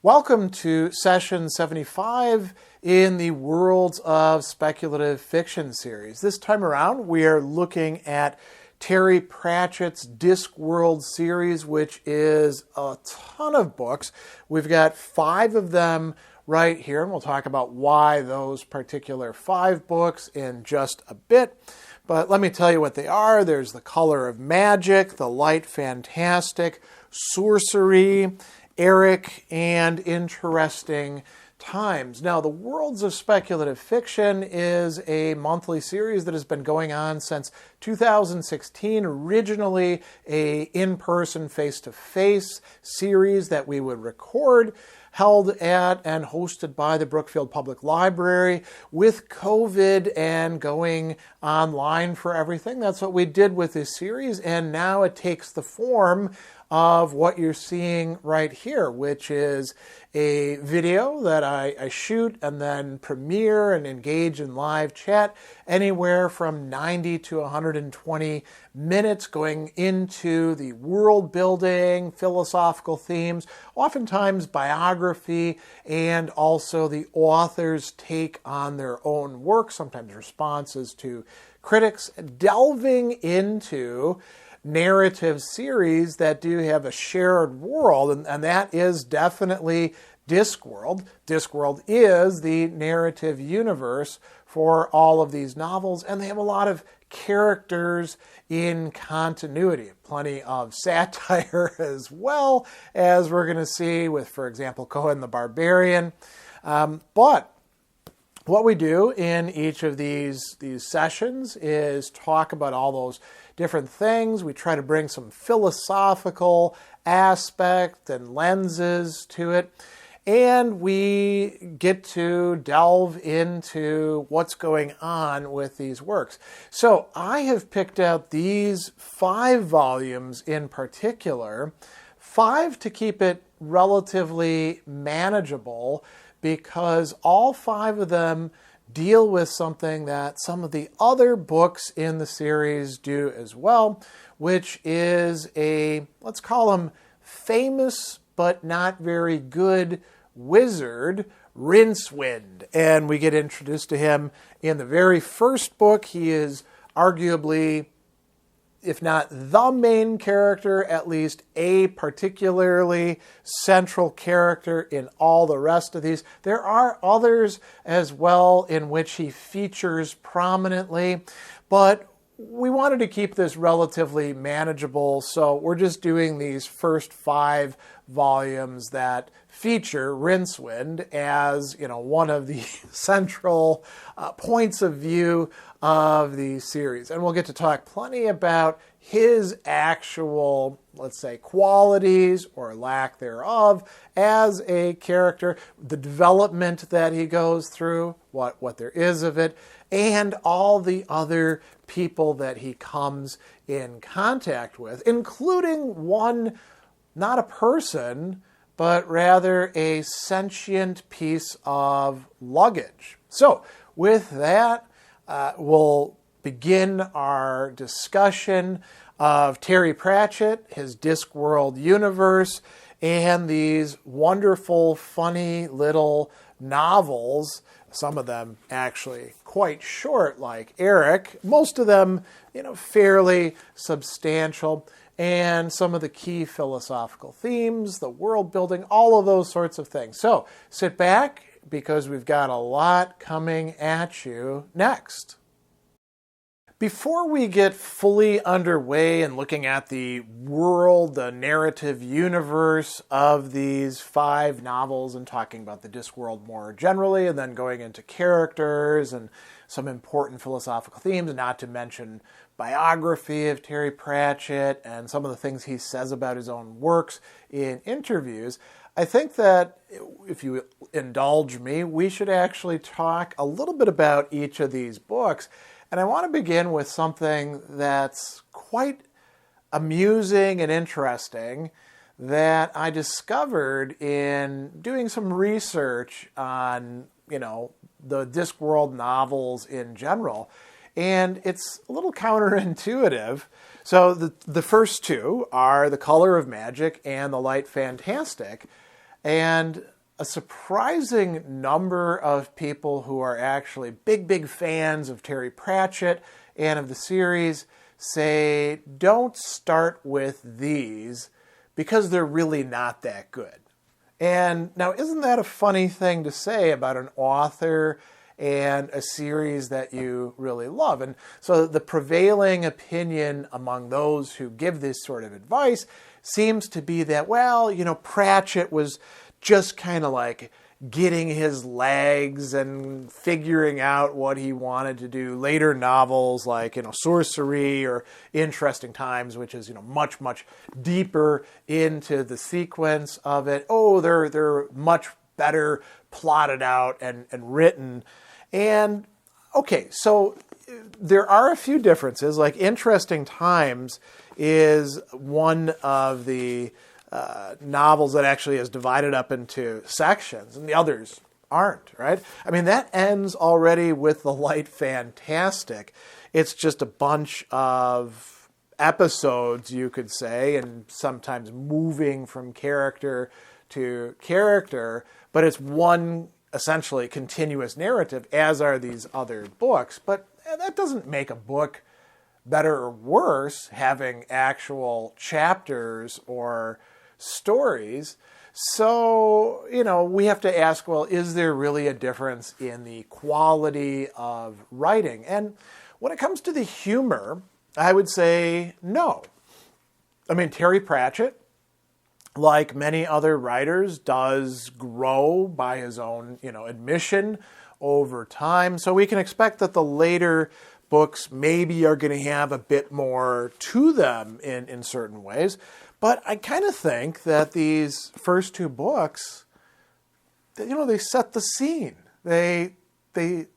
Welcome to session 75 in the Worlds of Speculative Fiction series. This time around, we are looking at Terry Pratchett's Diskworld series, which is a ton of books. We've got 5 of them right here, and we'll talk about why those particular 5 books in just a bit. But let me tell you what they are. There's The Color of Magic, The Light Fantastic, Sorcery, Eric, and Interesting Times. Now, the Worlds of Speculative Fiction is a monthly series that has been going on since 2016, originally a in-person, face-to-face series that we would record, held at and hosted by the Brookfield Public Library. With COVID and going online for everything, that's what we did with this series, and now it takes the form of what you're seeing right here, which is a video that I shoot and then premiere and engage in live chat, anywhere from 90 to 120 minutes, going into the world building, philosophical themes, oftentimes biography, and also the author's take on their own work, sometimes responses to critics, delving into narrative series that do have a shared world, and that is definitely Diskworld. Diskworld is the narrative universe for all of these novels, and they have a lot of characters in continuity. Plenty of satire as well, as we're going to see with, for example, Cohen the Barbarian. But what we do in each of these sessions is talk about all those different things. We try to bring some philosophical aspect and lenses to it. And we get to delve into what's going on with these works. So I have picked out these 5 volumes in particular, 5 to keep it relatively manageable, because all 5 of them deal with something that some of the other books in the series do as well, which is a, let's call him famous but not very good wizard, Rincewind. And we get introduced to him in the very first book. He is arguably, if not the main character, at least a particularly central character in all the rest of these. There are others as well in which he features prominently, but we wanted to keep this relatively manageable, so we're just doing these first 5 volumes that feature Rincewind as, one of the central points of view of the series. And we'll get to talk plenty about his actual, let's say, qualities or lack thereof as a character, the development that he goes through, what there is of it, and all the other people that he comes in contact with, including one, not a person, but rather a sentient piece of luggage. So with that, we'll begin our discussion of Terry Pratchett, his Diskworld universe, and these wonderful, funny little novels, some of them actually quite short, like Eric, most of them, fairly substantial, and some of the key philosophical themes, the world building, all of those sorts of things. So sit back, because we've got a lot coming at you next. Before we get fully underway and looking at the world, the narrative universe of these 5 novels and talking about the Diskworld more generally, and then going into characters and some important philosophical themes, not to mention biography of Terry Pratchett and some of the things he says about his own works in interviews, I think that, if you indulge me, we should actually talk a little bit about each of these books. And I want to begin with something that's quite amusing and interesting that I discovered in doing some research on, the Diskworld novels in general. And it's a little counterintuitive. So the first 2 are The Color of Magic and The Light Fantastic. And a surprising number of people who are actually big fans of Terry Pratchett and of the series say don't start with these because they're really not that good. And now, isn't that a funny thing to say about an author and a series that you really love? And so the prevailing opinion among those who give this sort of advice seems to be that, well, Pratchett was just kind of like getting his legs and figuring out what he wanted to do. Later novels like, Sorcery or Interesting Times, which is, much deeper into the sequence of it. Oh, they're much better plotted out and written. And, okay, so there are a few differences. Like Interesting Times is one of the novels that actually is divided up into sections, and the others aren't, right? I mean, that ends already with The Light Fantastic. It's just a bunch of episodes, you could say, and sometimes moving from character to character, but it's one essentially continuous narrative, as are these other books. But that doesn't make a book better or worse having actual chapters or stories. So, we have to ask, well, is there really a difference in the quality of writing? And when it comes to the humor, I would say no. I mean, Terry Pratchett, like many other writers, does grow by his own, admission over time. So we can expect that the later books maybe are going to have a bit more to them in certain ways. But I kind of think that these first two books, they set the scene. They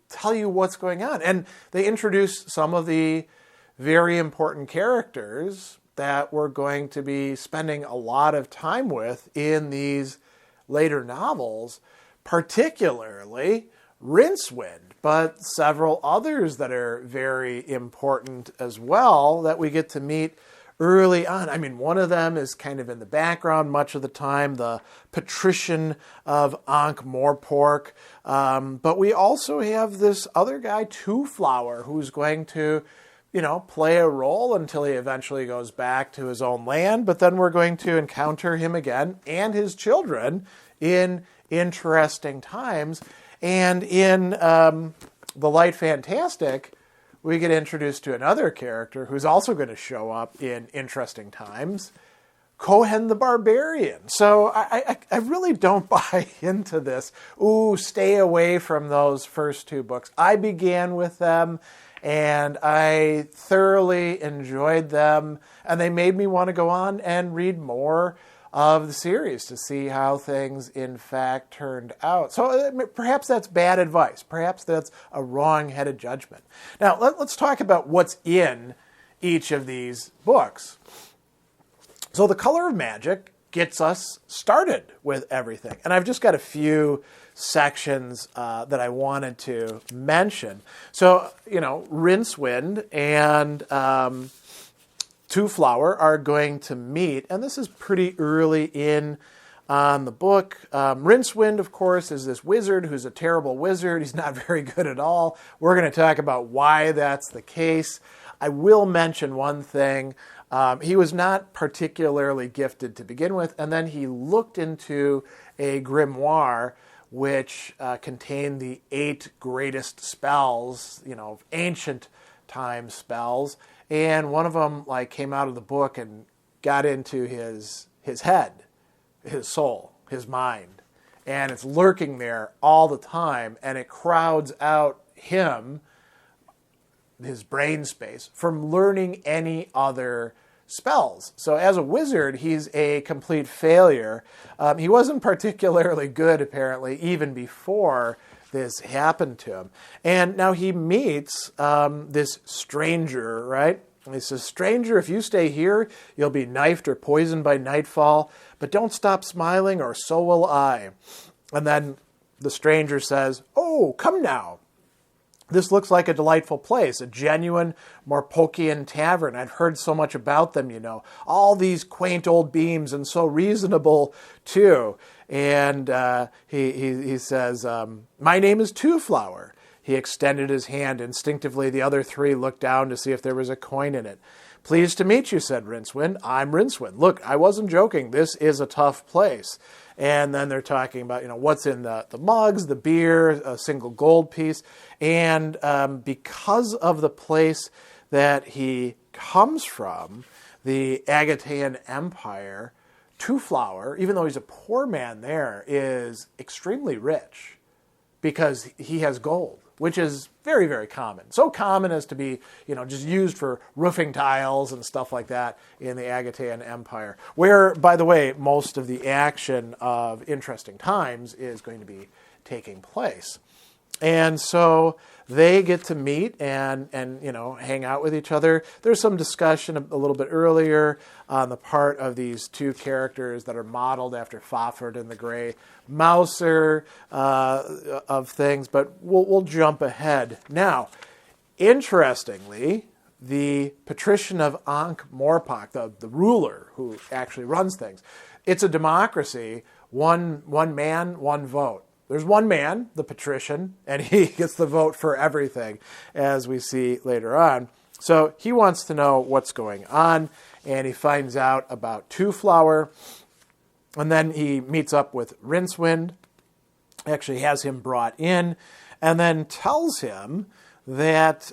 tell you what's going on. And they introduce some of the very important characters that we're going to be spending a lot of time with in these later novels, particularly Rincewind, but several others that are very important as well that we get to meet early on. I mean, one of them is kind of in the background much of the time, the patrician of Ankh-Morpork. But we also have this other guy, Two-Flower, who's going to, play a role until he eventually goes back to his own land. But then we're going to encounter him again and his children in Interesting Times. And in The Light Fantastic, we get introduced to another character who's also going to show up in Interesting Times, Cohen the Barbarian. So I really don't buy into this. Stay away from those first two books. I began with them, and I thoroughly enjoyed them, and they made me want to go on and read more of the series to see how things in fact turned out. So perhaps that's bad advice. Perhaps that's a wrong-headed judgment. Now, let's talk about what's in each of these books. So The Color of Magic gets us started with everything. And I've just got a few sections that I wanted to mention. So, Rincewind and Two-Flower are going to meet, and this is pretty early in the book. Rincewind, of course, is this wizard who's a terrible wizard. He's not very good at all. We're going to talk about why that's the case. I will mention one thing. He was not particularly gifted to begin with, and then he looked into a grimoire which contained the 8 greatest spells, ancient time spells. And one of them came out of the book and got into his head, his soul, his mind. And it's lurking there all the time, and it crowds out him, his brain space, from learning any other spells. So as a wizard, he's a complete failure. He wasn't particularly good, apparently, even before this happened to him. And now he meets this stranger, right? And he says, "Stranger, if you stay here, you'll be knifed or poisoned by nightfall, but don't stop smiling or so will I." And then the stranger says, "Oh, come now. This looks like a delightful place, a genuine Moorcockian tavern. I've heard so much about them, All these quaint old beams and so reasonable, too." And he says, "My name is Two Flower." He extended his hand instinctively. The other three looked down to see if there was a coin in it. "Pleased to meet you," said Rincewind. "I'm Rincewind. Look, I wasn't joking. This is a tough place." And then they're talking about, what's in the mugs, the beer, a single gold piece. And because of the place that he comes from, the Agatean Empire, Two Flower, even though he's a poor man there, is extremely rich because he has gold, which is very, very common. So common as to be, just used for roofing tiles and stuff like that in the Agatean Empire, where, by the way, most of the action of Interesting Times is going to be taking place. And so they get to meet and hang out with each other. There's some discussion a little bit earlier on the part of these two characters that are modeled after Fafhrd and the Grey Mouser of things, but we'll jump ahead. Now, interestingly, the patrician of Ankh-Morpork, the ruler who actually runs things, it's a democracy, one man, one vote. There's one man, the patrician, and he gets the vote for everything, as we see later on. So he wants to know what's going on, and he finds out about Two Flower, and then he meets up with Rincewind, actually has him brought in, and then tells him that,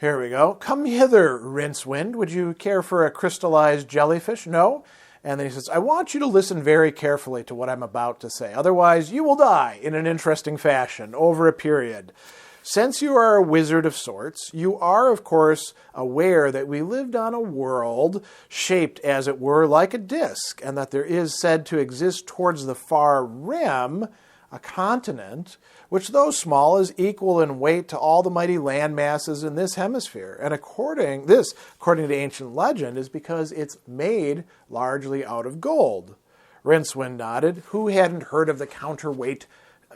here we go, "Come hither, Rincewind. Would you care for a crystallized jellyfish?" "No." And then he says, "I want you to listen very carefully to what I'm about to say. Otherwise, you will die in an interesting fashion over a period. Since you are a wizard of sorts, you are, of course, aware that we lived on a world shaped, as it were, like a disk, and that there is said to exist towards the far rim a continent, which, though small, is equal in weight to all the mighty land masses in this hemisphere. And according to ancient legend, is because it's made largely out of gold." Rincewind nodded. Who hadn't heard of the counterweight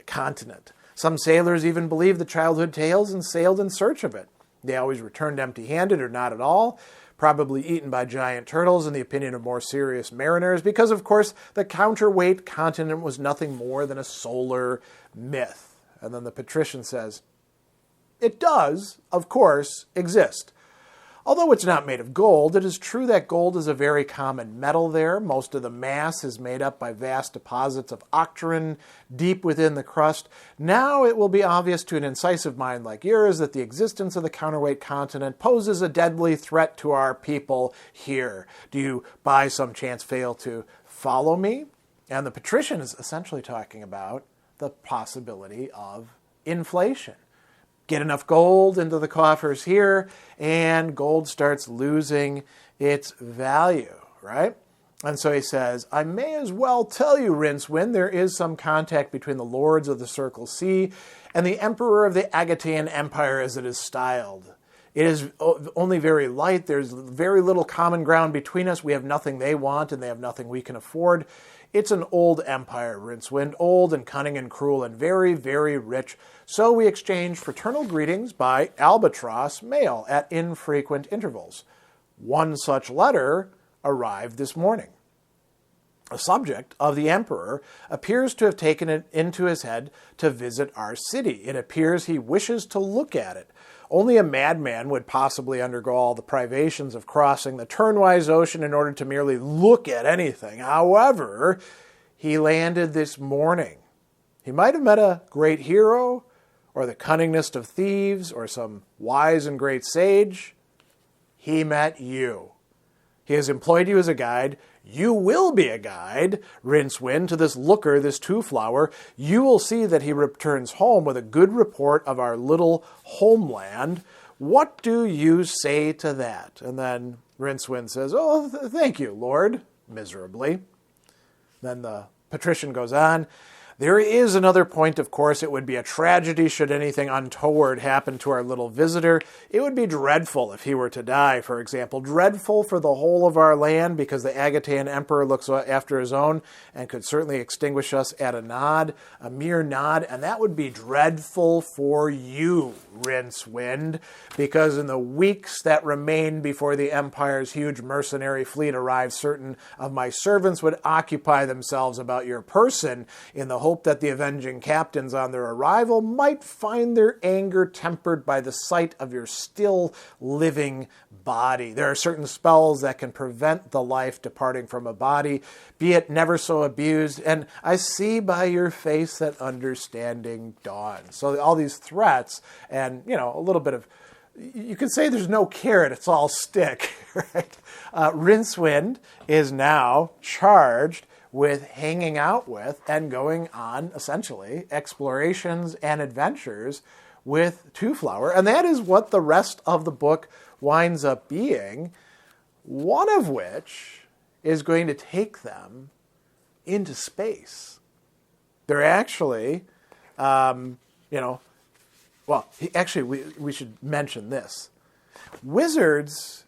continent? Some sailors even believed the childhood tales and sailed in search of it. They always returned empty-handed or not at all, probably eaten by giant turtles in the opinion of more serious mariners, because, of course, the counterweight continent was nothing more than a solar myth. And then the patrician says, "It does, of course, exist. Although it's not made of gold, it is true that gold is a very common metal there. Most of the mass is made up by vast deposits of octaren deep within the crust. Now it will be obvious to an incisive mind like yours that the existence of the counterweight continent poses a deadly threat to our people here. Do you by some chance fail to follow me?" And the patrician is essentially talking about the possibility of inflation. Get enough gold into the coffers here, and gold starts losing its value, right? And so he says, "I may as well tell you, Rincewind, there is some contact between the lords of the Circle Sea and the emperor of the Agatean Empire, as it is styled. It is only very light. There's very little common ground between us. We have nothing they want, and they have nothing we can afford. It's an old empire, Rincewind, old and cunning and cruel and very, very rich. So we exchange fraternal greetings by albatross mail at infrequent intervals. One such letter arrived this morning. A subject of the emperor appears to have taken it into his head to visit our city. It appears he wishes to look at it. Only a madman would possibly undergo all the privations of crossing the turnwise ocean in order to merely look at anything. However, he landed this morning. He might have met a great hero, or the cunningest of thieves, or some wise and great sage. He met you. He has employed you as a guide. You will be a guide, Rincewind, to this looker, this Two Flower. You will see that he returns home with a good report of our little homeland. What do you say to that?" And then Rincewind says, "Oh, thank you, Lord," miserably. Then the patrician goes on, There is another point, of course. It would be a tragedy should anything untoward happen to our little visitor. It would be dreadful if he were to die, for example. Dreadful for the whole of our land because the Agatean emperor looks after his own and could certainly extinguish us at a nod, a mere nod. And that would be dreadful for you, Rincewind, because in the weeks that remained before the Empire's huge mercenary fleet arrived, certain of my servants would occupy themselves about your person in the hope that the avenging captains on their arrival might find their anger tempered by the sight of your still living body. There are certain spells that can prevent the life departing from a body, be it never so abused, and I see by your face that understanding dawns. So all these threats and, a little bit of, you could say there's no carrot, it's all stick, right? Rincewind is now charged with hanging out with and going on, essentially, explorations and adventures with Twoflower. And that is what the rest of the book winds up being, one of which is going to take them into space. They're actually, we should mention this. Wizards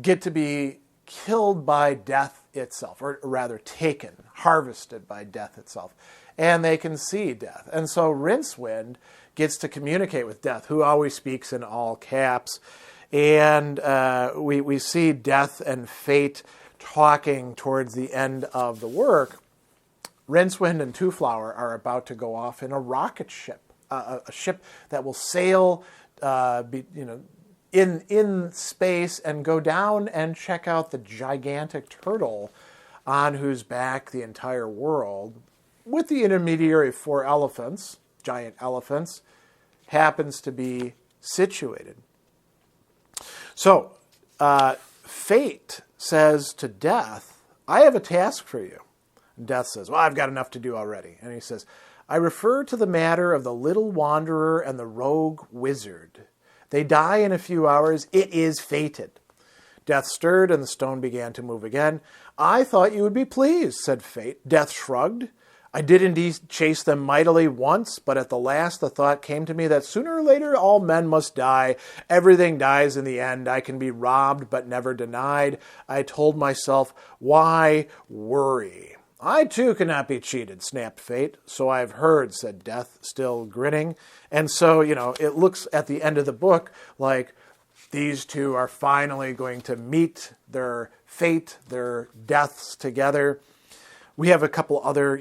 get to be killed by death itself, or rather taken, harvested by death itself. And they can see death. And so Rincewind gets to communicate with death, who always speaks in all caps. And we see death and fate talking towards the end of the work. Rincewind and Twoflower are about to go off in a rocket ship, a ship that will sail, in space and go down and check out the gigantic turtle on whose back the entire world, with the intermediary of 4 elephants, giant elephants, happens to be situated. So, fate says to Death, I have a task for you. And Death says, well, I've got enough to do already. And he says, I refer to the matter of the little wanderer and the rogue wizard. They die in a few hours. It is fated. Death stirred, and the stone began to move again. I thought you would be pleased, said Fate. Death shrugged. I did indeed chase them mightily once, but at the last the thought came to me that sooner or later all men must die. Everything dies in the end. I can be robbed, but never denied. I told myself, why worry? I too cannot be cheated, snapped Fate. So I've heard, said Death, still grinning. And so, it looks at the end of the book like these two are finally going to meet their fate, their deaths together. We have a couple other,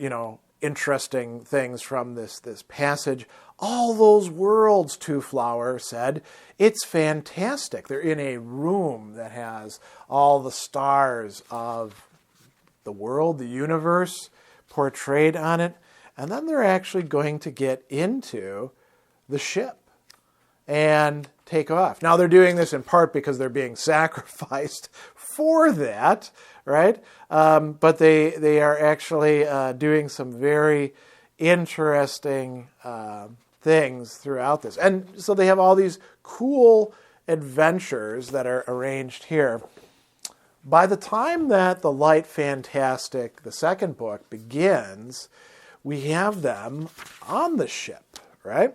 interesting things from this passage. All those worlds, Twoflower said. It's fantastic. They're in a room that has all the stars of the world, the universe, portrayed on it. And then they're actually going to get into the ship and take off. Now, they're doing this in part because they're being sacrificed for that, right? But they are actually doing some very interesting things throughout this. And so they have all these cool adventures that are arranged here. By the time that The Light Fantastic, the second book, begins, we have them on the ship, right?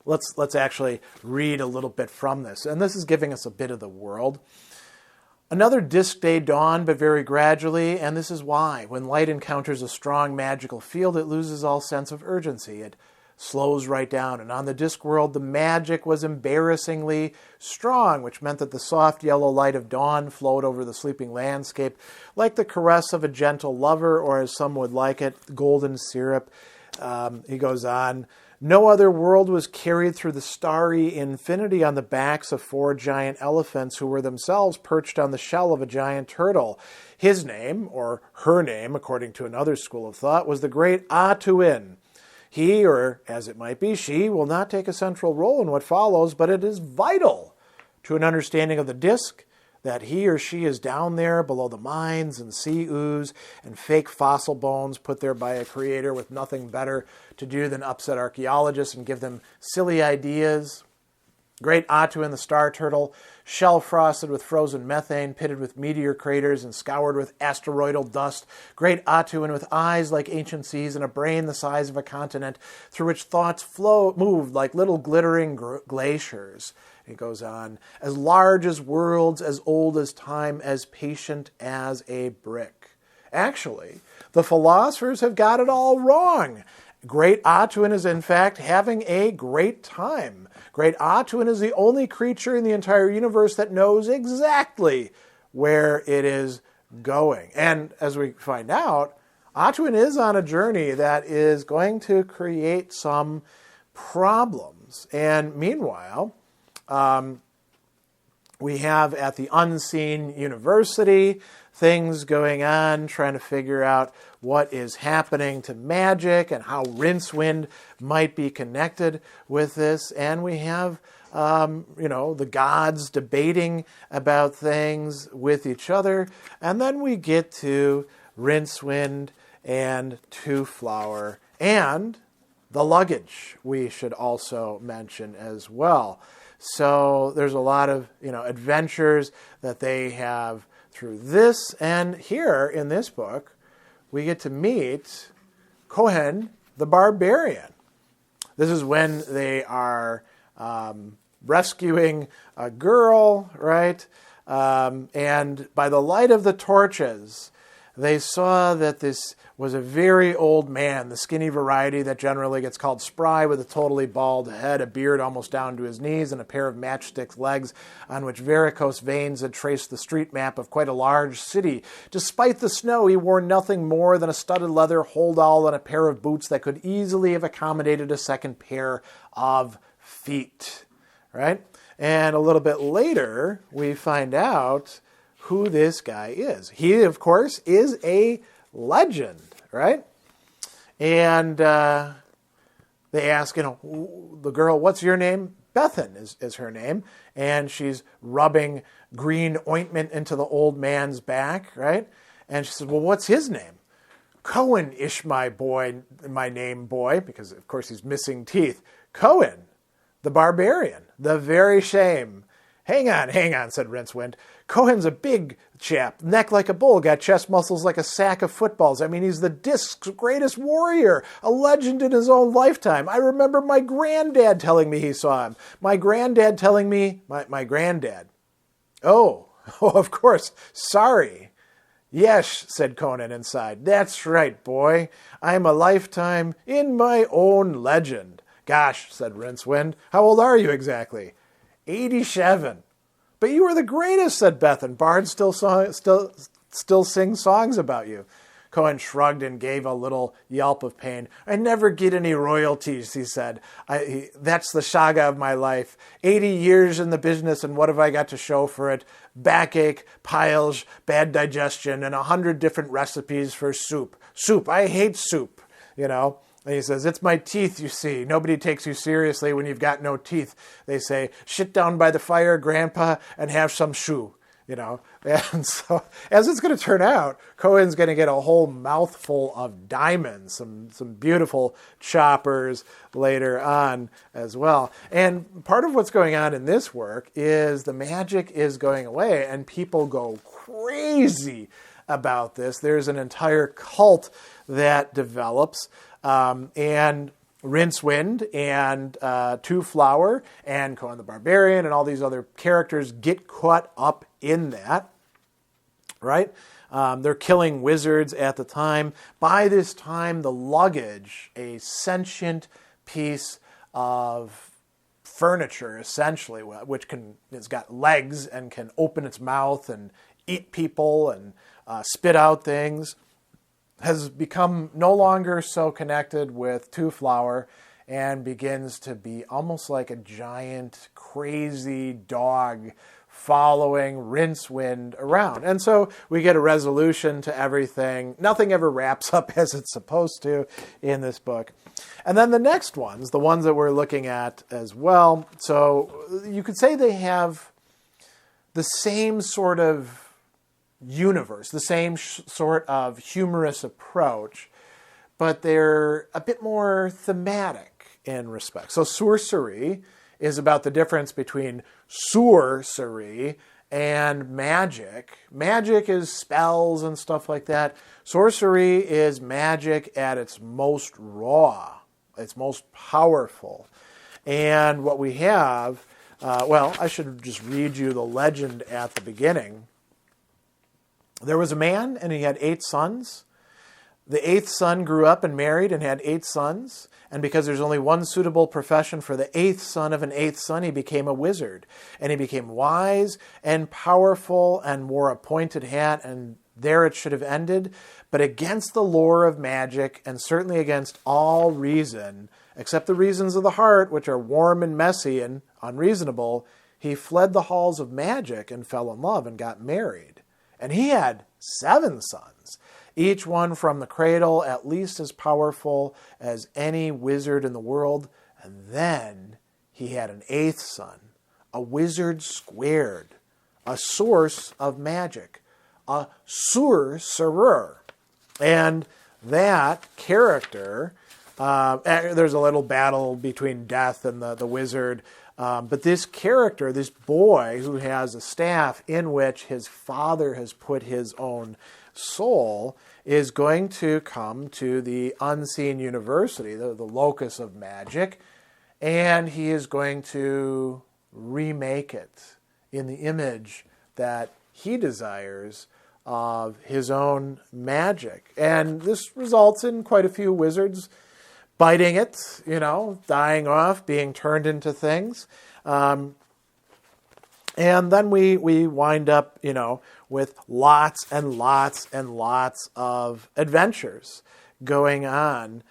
Let's actually read a little bit from this. And this is giving us a bit of the world. Another disk day dawned, but very gradually, and this is why. When light encounters a strong magical field, it loses all sense of urgency. It slows right down, and on the Diskworld, the magic was embarrassingly strong, which meant that the soft yellow light of dawn flowed over the sleeping landscape like the caress of a gentle lover, or as some would like it, golden syrup. He goes on, no other world was carried through the starry infinity on the backs of 4 giant elephants who were themselves perched on the shell of a giant turtle. His name, or her name, according to another school of thought, was the great Atuin. He, or as it might be, she, will not take a central role in what follows, but it is vital to an understanding of the disk that he or she is down there below the mines and sea ooze and fake fossil bones put there by a creator with nothing better to do than upset archaeologists and give them silly ideas. Great Atuin the star turtle, shell-frosted with frozen methane, pitted with meteor craters, and scoured with asteroidal dust. Great Atuin with eyes like ancient seas and a brain the size of a continent, through which thoughts moved like little glittering glaciers. It goes on, as large as worlds, as old as time, as patient as a brick. Actually, the philosophers have got it all wrong. Great Atuin is, in fact, having a great time. Great Atuin is the only creature in the entire universe that knows exactly where it is going. And as we find out, Atuin is on a journey that is going to create some problems. And meanwhile, we have at the Unseen University things going on, trying to figure out what is happening to magic and how Rincewind might be connected with this. And we have, the gods debating about things with each other. And then we get to Rincewind and Two Flower and the luggage, we should also mention as well. So there's a lot of, adventures that they have through this. And here in this book, we get to meet Cohen the Barbarian. This is when they are rescuing a girl, right? And by the light of the torches, they saw that this was a very old man, the skinny variety that generally gets called spry, with a totally bald head, a beard almost down to his knees, and a pair of matchstick legs on which varicose veins had traced the street map of quite a large city. Despite the snow, he wore nothing more than a studded leather hold-all and a pair of boots that could easily have accommodated a second pair of feet, right? And a little bit later, we find out who this guy is. He, of course, is a legend, right? And they ask, the girl, what's your name? Bethan is her name. And she's rubbing green ointment into the old man's back, right? And she says, well, what's his name? Cohen ish my name, boy, because, of course, he's missing teeth. Cohen, the Barbarian, the very shame. Hang on, said Rincewind. Cohen's a big chap, neck like a bull, got chest muscles like a sack of footballs. I mean, he's the Disk's greatest warrior, a legend in his own lifetime. I remember my granddad telling me he saw him. My granddad telling me, my granddad. Oh, of course, sorry. Yes, said Conan inside. That's right, boy. I'm a lifetime in my own legend. Gosh, said Rincewind. How old are you exactly? 87. But you were the greatest, said Bethan. Bards still sing songs about you. Cohen shrugged and gave a little yelp of pain. I never get any royalties, he said. That's the saga of my life. 80 years in the business, and what have I got to show for it? Backache, piles, bad digestion, and 100 different recipes for soup. Soup, I hate soup, And he says, it's my teeth, you see. Nobody takes you seriously when you've got no teeth. They say, sit down by the fire, Grandpa, and have some shoe, And so, as it's going to turn out, Cohen's going to get a whole mouthful of diamonds, some beautiful choppers later on as well. And part of what's going on in this work is the magic is going away, and people go crazy about this. There's an entire cult that develops. And Rincewind and Two Flower and Cohen the Barbarian and all these other characters get caught up in that, right? They're killing wizards at the time. By this time, the luggage, a sentient piece of furniture, essentially, which it's got legs and can open its mouth and eat people and spit out things, has become no longer so connected with Two Flower and begins to be almost like a giant, crazy dog following Rincewind around. And so we get a resolution to everything. Nothing ever wraps up as it's supposed to in this book. And then the next ones, the ones that we're looking at as well, so you could say they have the same sort of universe, the same sort of humorous approach, but they're a bit more thematic in respect. So sorcery is about the difference between sorcery and magic. Magic is spells and stuff like that. Sorcery is magic at its most raw, its most powerful. And what we have, I should just read you the legend at the beginning. There was a man, and he had 8 sons. The 8th son grew up and married and had 8 sons. And because there's only one suitable profession for the 8th son of an 8th son, he became a wizard. And he became wise and powerful and wore a pointed hat, and there it should have ended. But against the lore of magic, and certainly against all reason, except the reasons of the heart, which are warm and messy and unreasonable, he fled the halls of magic and fell in love and got married. And he had 7 sons, each one from the cradle at least as powerful as any wizard in the world. And then he had an 8th son, a wizard squared, a source of magic, a sorcerer. And that character, there's a little battle between Death and the wizard, but this character, this boy who has a staff in which his father has put his own soul, is going to come to the unseen university, the locus of magic, and he is going to remake it in the image that he desires of his own magic. And this results in quite a few wizards biting it, dying off, being turned into things. And then we wind up, with lots and lots and lots of adventures going on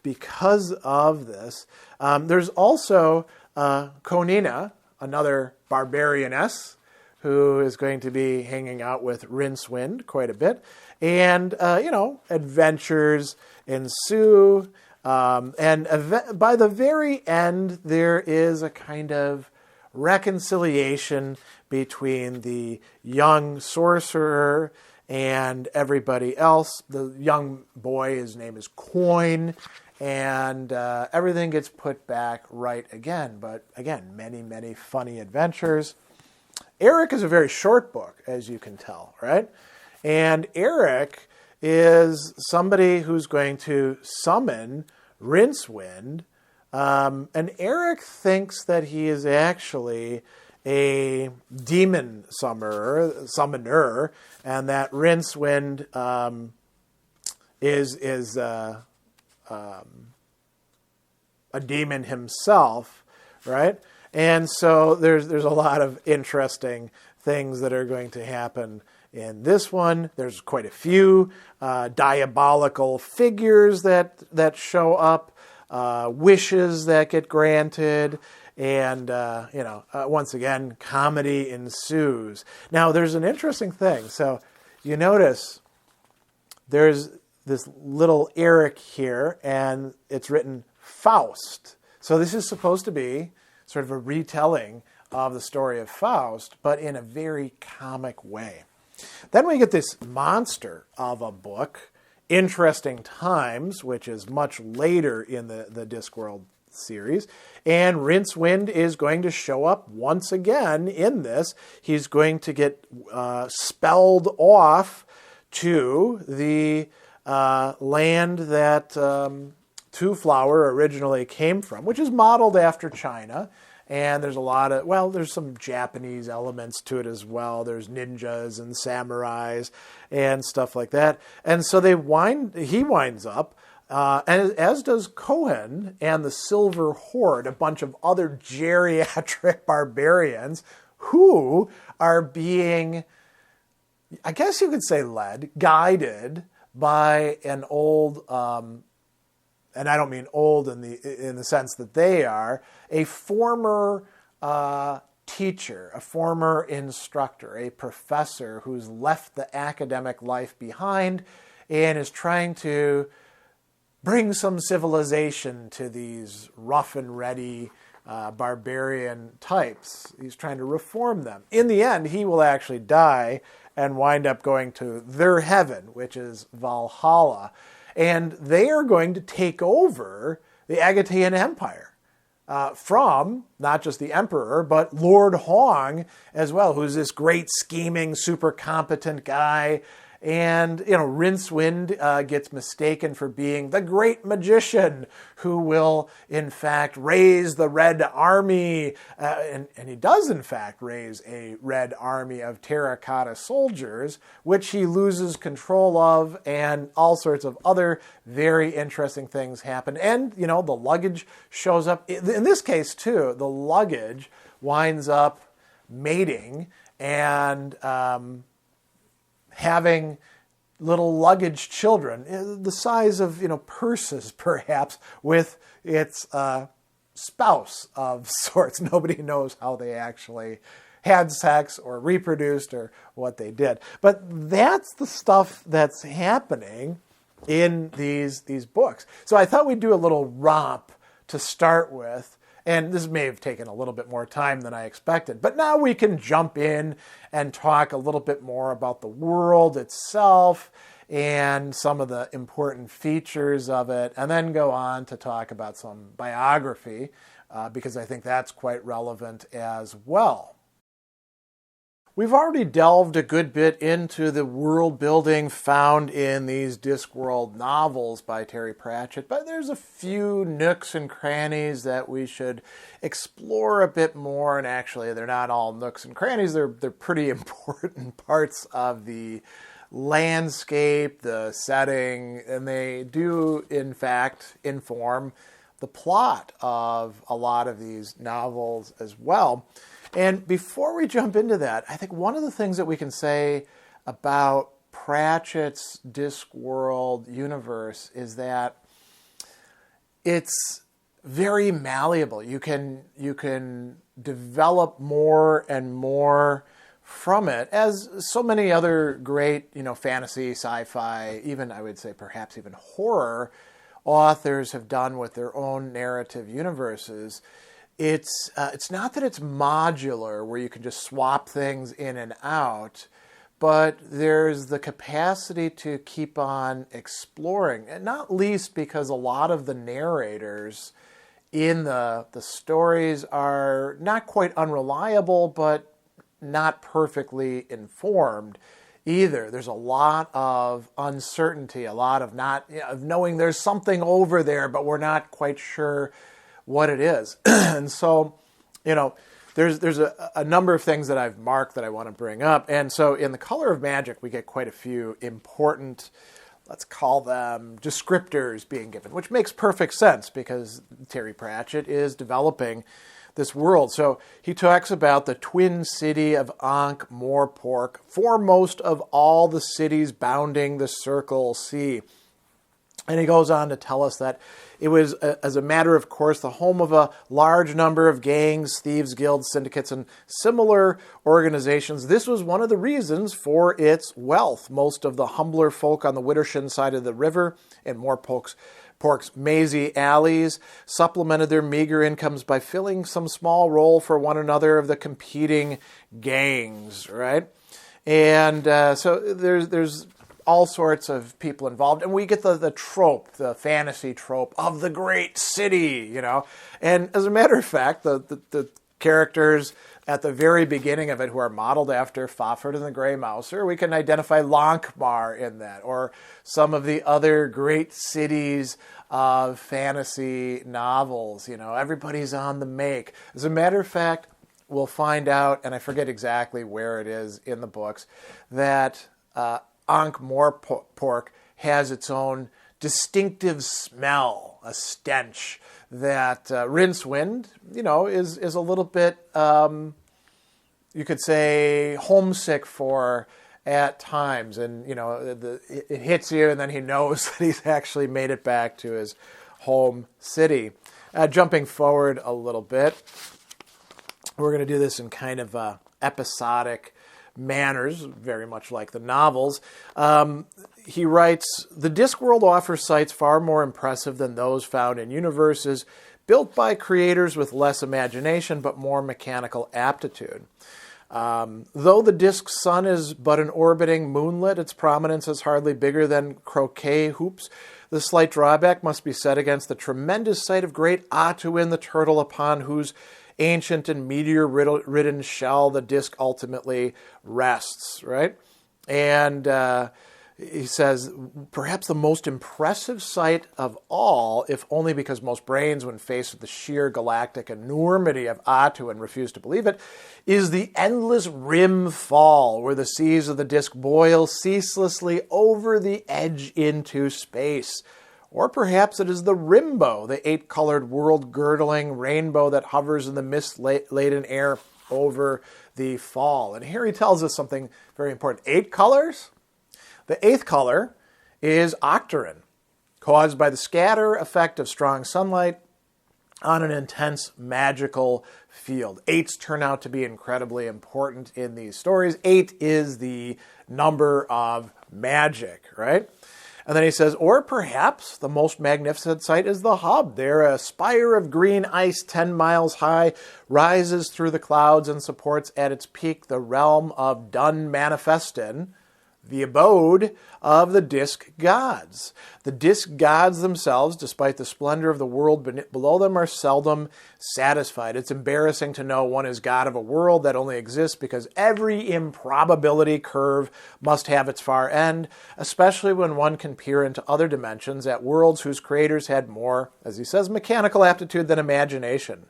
because of this. There's also Konina, another barbarianess, who is going to be hanging out with Rincewind quite a bit. And, adventures ensue. And by the very end, there is a kind of reconciliation between the young sorcerer and everybody else. The young boy, his name is Coin, and everything gets put back right again. But again, many, many funny adventures. Eric is a very short book, as you can tell, right? And Eric is somebody who's going to summon Rincewind, and Eric thinks that he is actually a demon summoner, and that Rincewind is a demon himself, right? And so there's a lot of interesting things that are going to happen in this one. There's quite a few diabolical figures that show up, wishes that get granted, and once again, comedy ensues. Now, there's an interesting thing. So you notice there's this little Eric here, and it's written Faust. So this is supposed to be sort of a retelling of the story of Faust, but in a very comic way. Then we get this monster of a book, Interesting Times, which is much later in the Diskworld series. And Rincewind is going to show up once again in this. He's going to get spelled off to the land that Two Flower originally came from, which is modeled after China. And there's a lot of, there's some Japanese elements to it as well. There's ninjas and samurais and stuff like that. And so he winds up, and as does Cohen and the Silver Horde, a bunch of other geriatric barbarians who are being, I guess you could say guided by an old, and I don't mean old in the sense that they are, a former teacher, a former instructor, a professor who's left the academic life behind and is trying to bring some civilization to these rough and ready barbarian types. He's trying to reform them. In the end, he will actually die and wind up going to their heaven, which is Valhalla. And they are going to take over the Agatean Empire. from not just the Emperor, but Lord Hong as well, who's this great scheming, super competent guy. And, Rincewind gets mistaken for being the great magician who will, in fact, raise the Red Army. And he does, in fact, raise a Red Army of terracotta soldiers, which he loses control of, and all sorts of other very interesting things happen. And, the luggage shows up. In this case, too, the luggage winds up mating and having little luggage children, the size of, purses perhaps, with its spouse of sorts. Nobody knows how they actually had sex or reproduced or what they did. But that's the stuff that's happening in these books. So I thought we'd do a little romp to start with. And this may have taken a little bit more time than I expected. But now we can jump in and talk a little bit more about the world itself and some of the important features of it, and then go on to talk about some biography, because I think that's quite relevant as well. We've already delved a good bit into the world building found in these Diskworld novels by Terry Pratchett, but there's a few nooks and crannies that we should explore a bit more. And actually, they're not all nooks and crannies. They're pretty important parts of the landscape, the setting, and they do, in fact, inform the plot of a lot of these novels as well. And before we jump into that, I think one of the things that we can say about Pratchett's Diskworld universe is that it's very malleable. You can develop more and more from it, as so many other great, fantasy, sci-fi, even I would say perhaps even horror authors have done with their own narrative universes. It's not that it's modular where you can just swap things in and out, but there's the capacity to keep on exploring, and not least because a lot of the narrators in the stories are not quite unreliable, but not perfectly informed either. There's a lot of uncertainty, a lot of of knowing there's something over there, but we're not quite sure what it is. And so, there's a number of things that I've marked that I want to bring up. And so in The Color of Magic, we get quite a few important, let's call them descriptors being given, which makes perfect sense because Terry Pratchett is developing this world. So he talks about the twin city of Ankh-Morpork, foremost of all the cities bounding the Circle Sea. And he goes on to tell us that it was, as a matter of course, the home of a large number of gangs, thieves, guilds, syndicates, and similar organizations. This was one of the reasons for its wealth. Most of the humbler folk on the Wittershin side of the river and Morpork's mazy alleys supplemented their meager incomes by filling some small role for one another of the competing gangs, right? And so there's all sorts of people involved, and we get the trope, the fantasy trope of the great city, And as a matter of fact, the characters at the very beginning of it who are modeled after Fafhrd and the Grey Mouser, we can identify Lankhmar in that, or some of the other great cities of fantasy novels. Everybody's on the make. As a matter of fact, we'll find out, and I forget exactly where it is in the books, that Ankh-Morpork has its own distinctive smell, a stench that Rincewind, is a little bit, you could say, homesick for at times. And, it hits you, and then he knows that he's actually made it back to his home city. Jumping forward a little bit, we're going to do this in kind of episodic manners, very much like the novels. He writes, "The Diskworld offers sights far more impressive than those found in universes built by creators with less imagination but more mechanical aptitude. Though the disk's sun is but an orbiting moonlet, its prominence is hardly bigger than croquet hoops. The slight drawback must be set against the tremendous sight of great Atuin, the turtle upon whose ancient and meteor-ridden shell the disk ultimately rests, right? And he says, perhaps the most impressive sight of all, if only because most brains, when faced with the sheer galactic enormity of Atuin, refuse to believe it, is the endless rim fall, where the seas of the disk boil ceaselessly over the edge into space. Or perhaps it is the rimbo, the 8-colored world-girdling rainbow that hovers in the mist-laden air over the fall. And here he tells us something very important. 8 colors? The 8th color is octarin, caused by the scatter effect of strong sunlight on an intense magical field. 8s turn out to be incredibly important in these stories. 8 is the number of magic, right? And then he says, or perhaps the most magnificent sight is the hub. There, a spire of green ice 10 miles high rises through the clouds and supports at its peak the realm of Dun Manifestin, the abode of the disk gods. The disk gods themselves, despite the splendor of the world below them, are seldom satisfied. It's embarrassing to know one is god of a world that only exists because every improbability curve must have its far end, especially when one can peer into other dimensions at worlds whose creators had more, as he says, mechanical aptitude than imagination.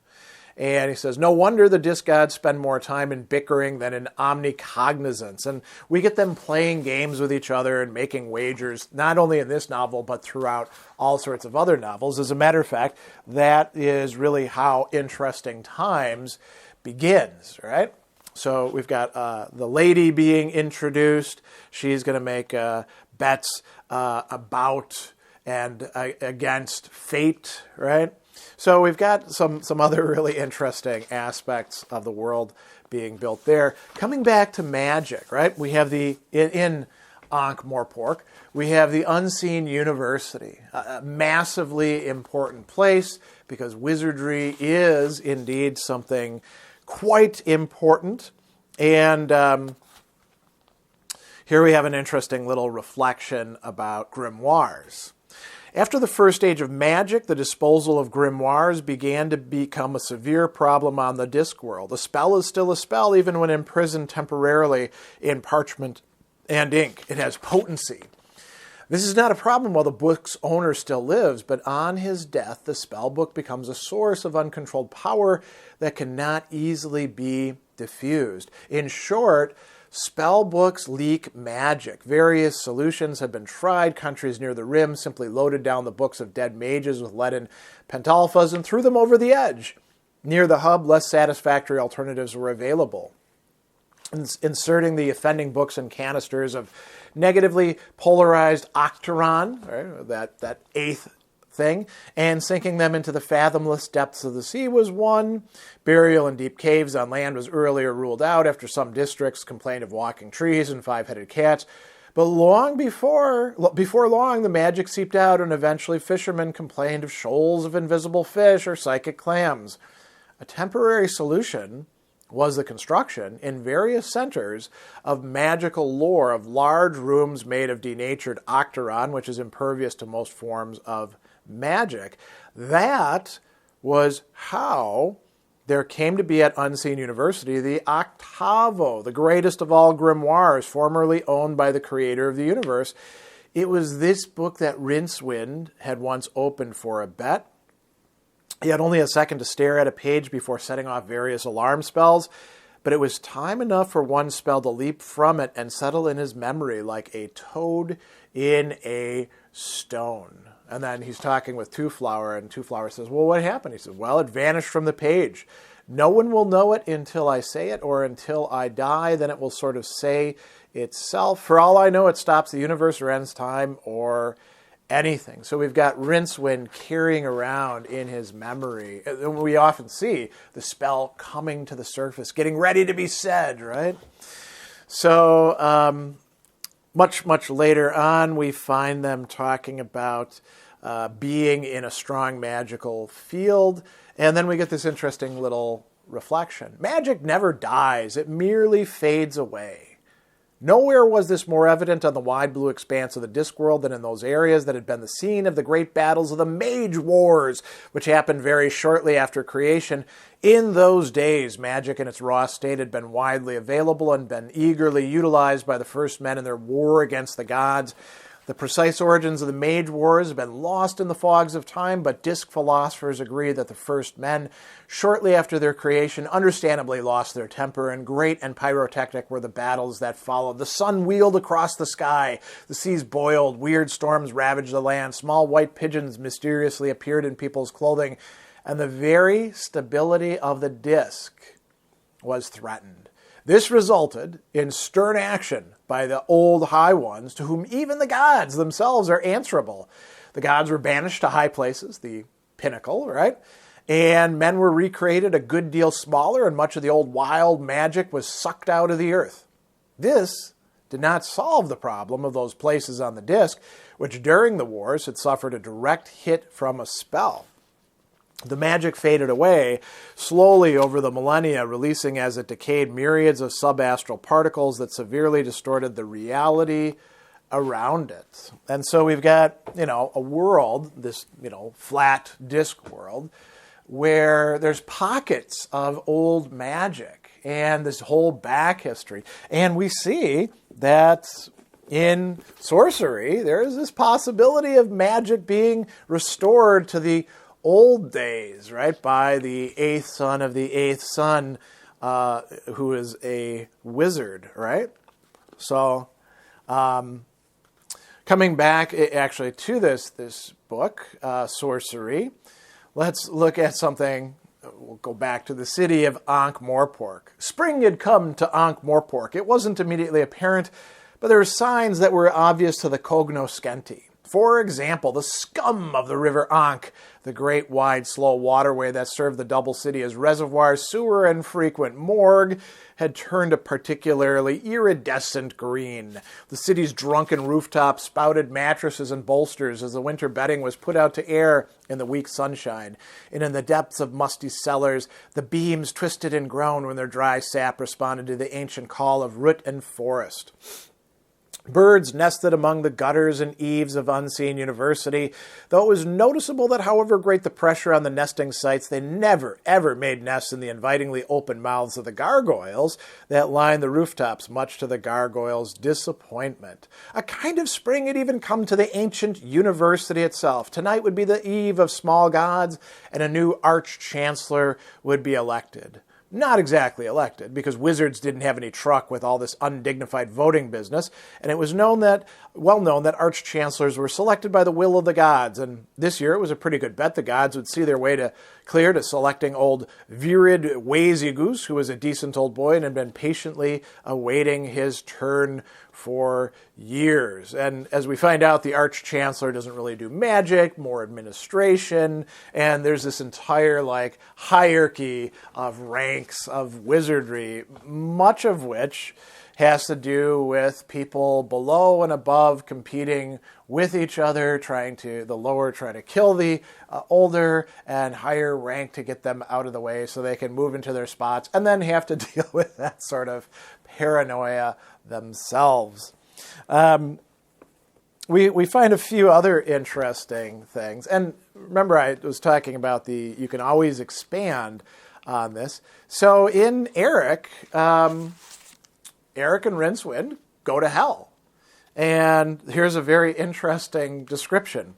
And he says, no wonder the disk gods spend more time in bickering than in omnicognizance. And we get them playing games with each other and making wagers, not only in this novel, but throughout all sorts of other novels. As a matter of fact, that is really how Interesting Times begins, right? So we've got the lady being introduced. She's going to make bets about and against fate, right? So we've got some other really interesting aspects of the world being built there. Coming back to magic, right? We have in Ankh-Morpork, we have the Unseen University, a massively important place because wizardry is indeed something quite important. And here we have an interesting little reflection about grimoires. After the first age of magic, the disposal of grimoires began to become a severe problem on the Diskworld. A spell is still a spell, even when imprisoned temporarily in parchment and ink. It has potency. This is not a problem while the book's owner still lives, but on his death, the spell book becomes a source of uncontrolled power that cannot easily be diffused. In short, spell books leak magic. Various solutions have been tried. Countries near the rim simply loaded down the books of dead mages with leaden pentalphas and threw them over the edge. Near the hub, less satisfactory alternatives were available. Inserting the offending books in canisters of negatively polarized octaron, right, that 8th thing, and sinking them into the fathomless depths of the sea was one. Burial in deep caves on land was earlier ruled out after some districts complained of walking trees and 5-headed cats. But long before long, the magic seeped out, and eventually fishermen complained of shoals of invisible fish or psychic clams. A temporary solution was the construction in various centers of magical lore of large rooms made of denatured octaron, which is impervious to most forms of magic. That was how there came to be at Unseen University the Octavo, the greatest of all grimoires, formerly owned by the creator of the universe. It was this book that Rincewind had once opened for a bet. He had only a second to stare at a page before setting off various alarm spells, but it was time enough for one spell to leap from it and settle in his memory like a toad in a stone. And then he's talking with Two-Flower, and Two-Flower says, well, what happened? He says, well, it vanished from the page. No one will know it until I say it or until I die. Then it will sort of say itself. For all I know, it stops the universe or ends time or anything. So we've got Rincewind carrying around in his memory. We often see the spell coming to the surface, getting ready to be said, right? So much later on, we find them talking about being in a strong magical field. And then we get this interesting little reflection. Magic never dies. It merely fades away. Nowhere was this more evident on the wide blue expanse of the Diskworld than in those areas that had been the scene of the great battles of the Mage Wars, which happened very shortly after creation. In those days, magic in its raw state had been widely available and been eagerly utilized by the first men in their war against the gods. The precise origins of the Mage Wars have been lost in the fogs of time, but Disk philosophers agree that the first men, shortly after their creation, understandably lost their temper, and great and pyrotechnic were the battles that followed. The sun wheeled across the sky, the seas boiled, weird storms ravaged the land, small white pigeons mysteriously appeared in people's clothing, and the very stability of the Disk was threatened. This resulted in stern action by the old High Ones, to whom even the gods themselves are answerable. The gods were banished to high places, the pinnacle, right? And men were recreated a good deal smaller, and much of the old wild magic was sucked out of the earth. This did not solve the problem of those places on the Disk, which during the wars had suffered a direct hit from a spell. The magic faded away slowly over the millennia, releasing as it decayed myriads of subastral particles that severely distorted the reality around it. And so we've got, a world, this, flat disk world, where there's pockets of old magic and this whole back history. And we see that in sorcery, there is this possibility of magic being restored to the old days, right, by the eighth son of the eighth son, who is a wizard, right? So, coming back actually to this book, Sorcery, let's look at something. We'll go back to the city of Ankh-Morpork. Spring had come to Ankh-Morpork. It wasn't immediately apparent, but there were signs that were obvious to the cognoscenti. For example, the scum of the river Ankh, the great, wide, slow waterway that served the double city as reservoir, sewer, and frequent morgue, had turned a particularly iridescent green. The city's drunken rooftops spouted mattresses and bolsters as the winter bedding was put out to air in the weak sunshine. And in the depths of musty cellars, the beams twisted and groaned when their dry sap responded to the ancient call of root and forest. Birds nested among the gutters and eaves of unseen university, though it was noticeable that however great the pressure on the nesting sites, they never, ever made nests in the invitingly open mouths of the gargoyles that lined the rooftops, much to the gargoyles' disappointment. A kind of spring had even come to the ancient university itself. Tonight would be the eve of small gods, and a new arch-chancellor would be elected. Not exactly elected, because wizards didn't have any truck with all this undignified voting business, and it was well known that arch-chancellors were selected by the will of the gods, and this year it was a pretty good bet the gods would see their way clear to selecting old Virid Wazygoose, who was a decent old boy and had been patiently awaiting his turn for years. And as we find out, the Arch-Chancellor doesn't really do magic, more administration, and there's this entire hierarchy of ranks of wizardry, much of which has to do with people below and above competing with each other, the lower trying to kill the older and higher rank to get them out of the way so they can move into their spots, and then have to deal with that sort of paranoia themselves. We find a few other interesting things. And remember, I was talking about you can always expand on this. So in Eric and Rincewind go to hell. And here's a very interesting description.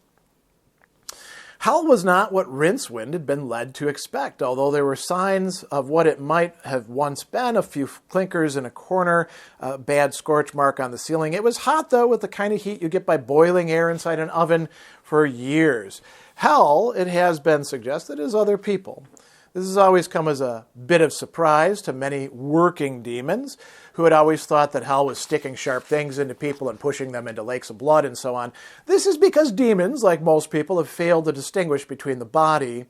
Hell was not what Rincewind had been led to expect, although there were signs of what it might have once been, a few clinkers in a corner, a bad scorch mark on the ceiling. It was hot, though, with the kind of heat you get by boiling air inside an oven for years. Hell, it has been suggested, is other people. This has always come as a bit of surprise to many working demons who had always thought that hell was sticking sharp things into people and pushing them into lakes of blood and so on. This is because demons, like most people, have failed to distinguish between the body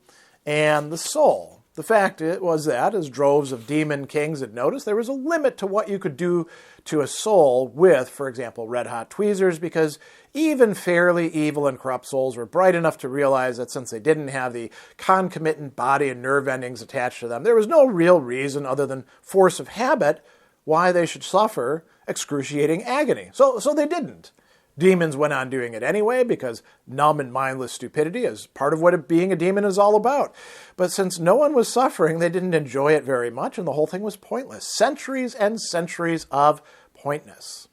and the soul. The fact was that, as droves of demon kings had noticed, there was a limit to what you could do to a soul with, for example, red-hot tweezers, because even fairly evil and corrupt souls were bright enough to realize that since they didn't have the concomitant body and nerve endings attached to them, there was no real reason other than force of habit why they should suffer excruciating agony. So they didn't. Demons went on doing it anyway because numb and mindless stupidity is part of what being a demon is all about. But since no one was suffering, they didn't enjoy it very much, and the whole thing was pointless. Centuries and centuries of pointlessness.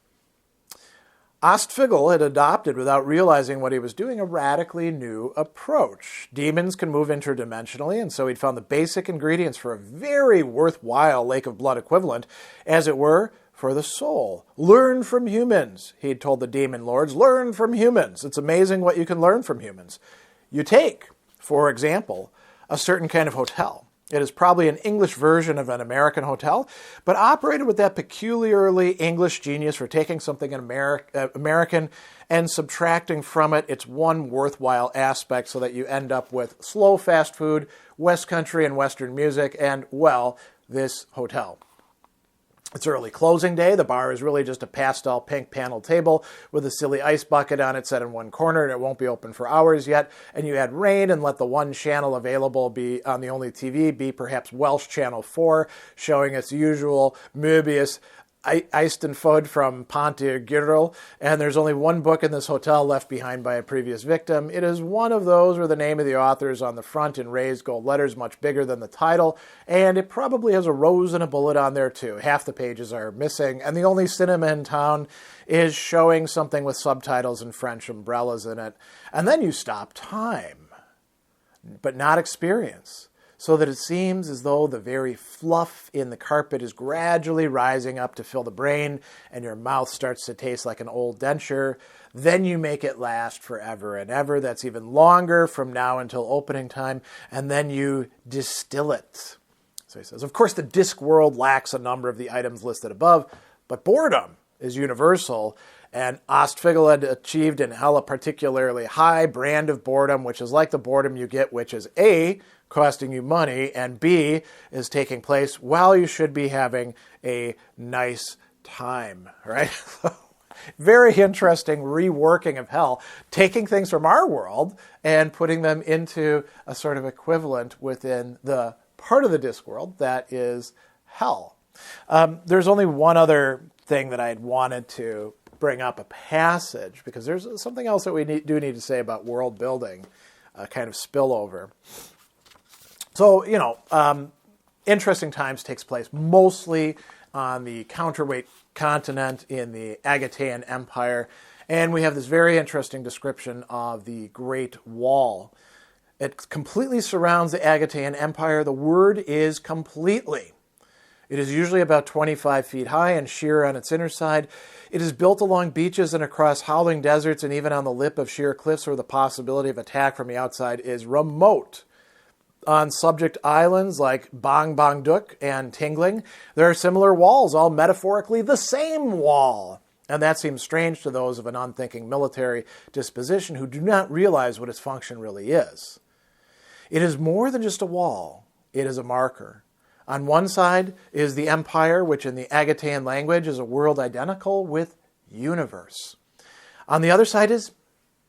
Ostfigel had adopted, without realizing what he was doing, a radically new approach. Demons can move interdimensionally, and so he'd found the basic ingredients for a very worthwhile Lake of Blood equivalent, as it were, for the soul. Learn from humans, he'd told the demon lords. Learn from humans. It's amazing what you can learn from humans. You take, for example, a certain kind of hotel. It is probably an English version of an American hotel, but operated with that peculiarly English genius for taking something American and subtracting from it its one worthwhile aspect so that you end up with slow fast food, West Country and Western music, and, well, this hotel. It's early closing day. The bar is really just a pastel pink panel table with a silly ice bucket on it set in one corner, and it won't be open for hours yet. And you add rain and let the one channel available be on the only TV be perhaps Welsh Channel 4, showing its usual Möbius Eistenfod from Pontypridd, and there's only one book in this hotel left behind by a previous victim. It is one of those where the name of the author is on the front in raised gold letters much bigger than the title, and it probably has a rose and a bullet on there too. Half the pages are missing, and the only cinema in town is showing something with subtitles and French umbrellas in it. And then you stop time, but not experience, so that it seems as though the very fluff in the carpet is gradually rising up to fill the brain, and your mouth starts to taste like an old denture. Then you make it last forever and ever. That's even longer from now until opening time, and then you distill it. So he says, of course, the Diskworld lacks a number of the items listed above, but boredom is universal, and Ostfigel had achieved in hell a particularly high brand of boredom, which is like the boredom you get, which is A, costing you money, and B, is taking place while you should be having a nice time, right? Very interesting reworking of hell, taking things from our world and putting them into a sort of equivalent within the part of the Diskworld that is hell. There's only one other thing that I'd wanted to bring up, a passage, because there's something else that we do need to say about world building, kind of spillover. So, interesting times takes place mostly on the counterweight continent in the Agatean Empire, and we have this very interesting description of the Great Wall. It completely surrounds the Agatean Empire. The word is completely. It is usually about 25 feet high and sheer on its inner side. It is built along beaches and across howling deserts and even on the lip of sheer cliffs where the possibility of attack from the outside is remote. On subject islands like Bang Bang Duk and Tingling, there are similar walls, all metaphorically the same wall. And that seems strange to those of an unthinking military disposition who do not realize what its function really is. It is more than just a wall. It is a marker. On one side is the empire, which in the Agatean language is a world identical with universe. On the other side is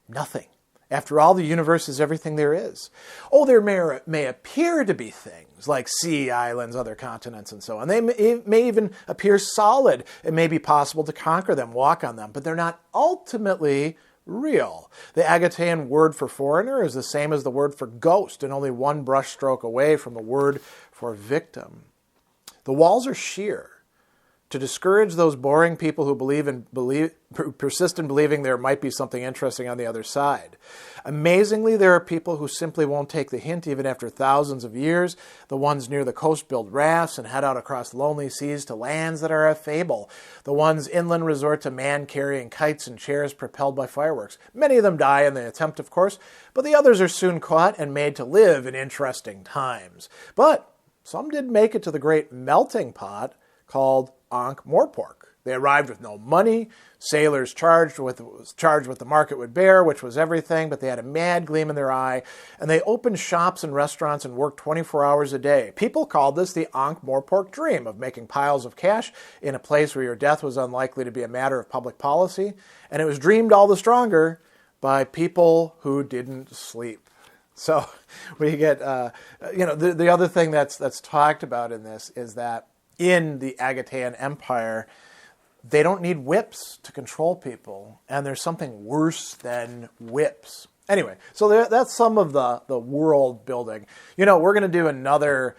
nothing. After all, the universe is everything there is. Oh, there may appear to be things like sea, islands, other continents, and so on. They may even appear solid. It may be possible to conquer them, walk on them, but they're not ultimately real. The Agatean word for foreigner is the same as the word for ghost, and only one brushstroke away from the word for victim. The walls are sheer to discourage those boring people who persist in believing there might be something interesting on the other side. Amazingly, there are people who simply won't take the hint even after thousands of years. The ones near the coast build rafts and head out across lonely seas to lands that are a fable. The ones inland resort to man-carrying kites and chairs propelled by fireworks. Many of them die in the attempt, of course, but the others are soon caught and made to live in interesting times. But some did make it to the great melting pot called Ankh-Morpork. They arrived with no money. Sailors charged with the market would bear, which was everything, but they had a mad gleam in their eye, and they opened shops and restaurants and worked 24 hours a day. People called this the Ankh-Morpork dream of making piles of cash in a place where your death was unlikely to be a matter of public policy, and it was dreamed all the stronger by people who didn't sleep. So we get, the other thing that's talked about in this is that in the Agatean Empire, they don't need whips to control people, and there's something worse than whips. Anyway, so that's some of the world building. We're going to do another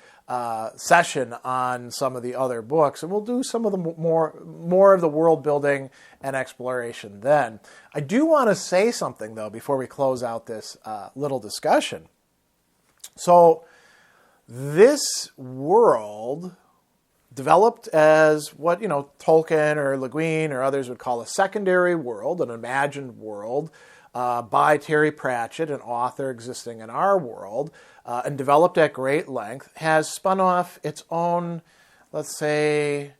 session on some of the other books, and we'll do some of the more of the world building and exploration then. I do want to say something, though, before we close out this little discussion. So this world developed as what, Tolkien or Leguin or others would call a secondary world, an imagined world, by Terry Pratchett, an author existing in our world, and developed at great length, has spun off its own, let's say,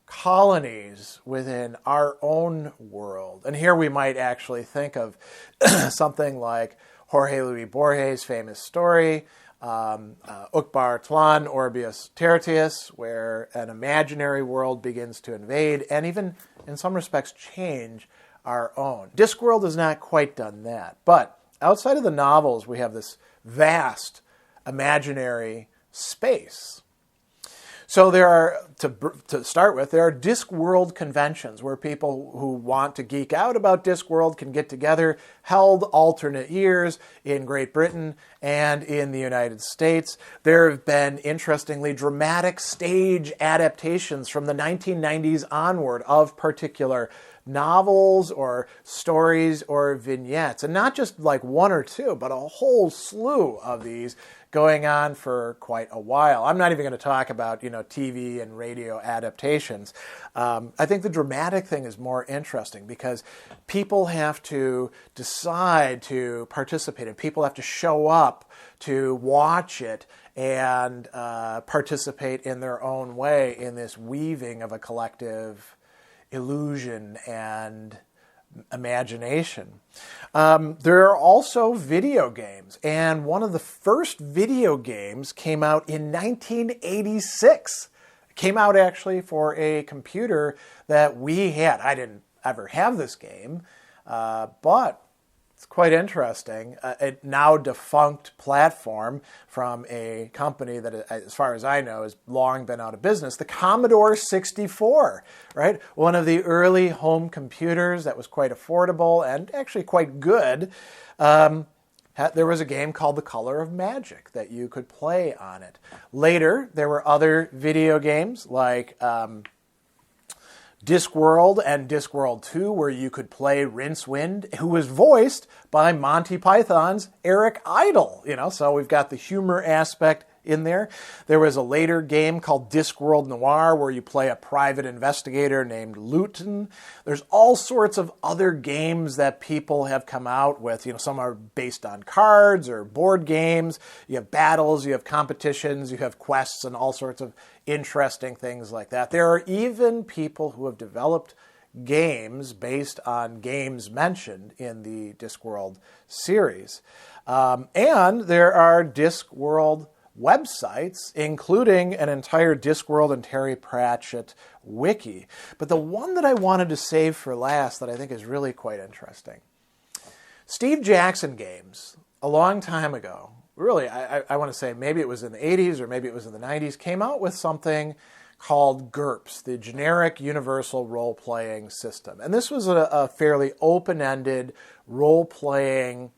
colonies within our own world. And here we might actually think of something like Jorge Luis Borges' famous story, Ukbar Tlan Orbius Tertius, where an imaginary world begins to invade and even, in some respects, change our own. Diskworld has not quite done that. But outside of the novels, we have this vast imaginary space. So there are, to start with, there are Diskworld conventions where people who want to geek out about Diskworld can get together, held alternate years in Great Britain and in the United States. There have been, interestingly, dramatic stage adaptations from the 1990s onward of particular novels or stories or vignettes. And not just like one or two, but a whole slew of these going on for quite a while. I'm not even going to talk about, TV and radio adaptations. I think the dramatic thing is more interesting because people have to decide to participate and people have to show up to watch it and participate in their own way in this weaving of a collective illusion and imagination. There are also video games, and one of the first video games came out in 1986. It came out actually for a computer that we had. I didn't ever have this game, but it's quite interesting. A now defunct platform from a company that, as far as I know, has long been out of business. The Commodore 64, right? One of the early home computers that was quite affordable and actually quite good. There was a game called The Color of Magic that you could play on it. Later, there were other video games like Diskworld and Diskworld 2, where you could play Rincewind, who was voiced by Monty Python's Eric Idle. So we've got the humor aspect in there. There was a later game called Diskworld Noir, where you play a private investigator named Luton. There's all sorts of other games that people have come out with. Some are based on cards or board games. You have battles, you have competitions, you have quests, and all sorts of interesting things like that. There are even people who have developed games based on games mentioned in the Diskworld series. And there are Diskworld websites, including an entire Diskworld and Terry Pratchett wiki. But the one that I wanted to save for last that I think is really quite interesting. Steve Jackson Games, a long time ago, really, I want to say maybe it was in the 80s or maybe it was in the 90s, came out with something called GURPS, the Generic Universal Role-Playing System. And this was a fairly open-ended role-playing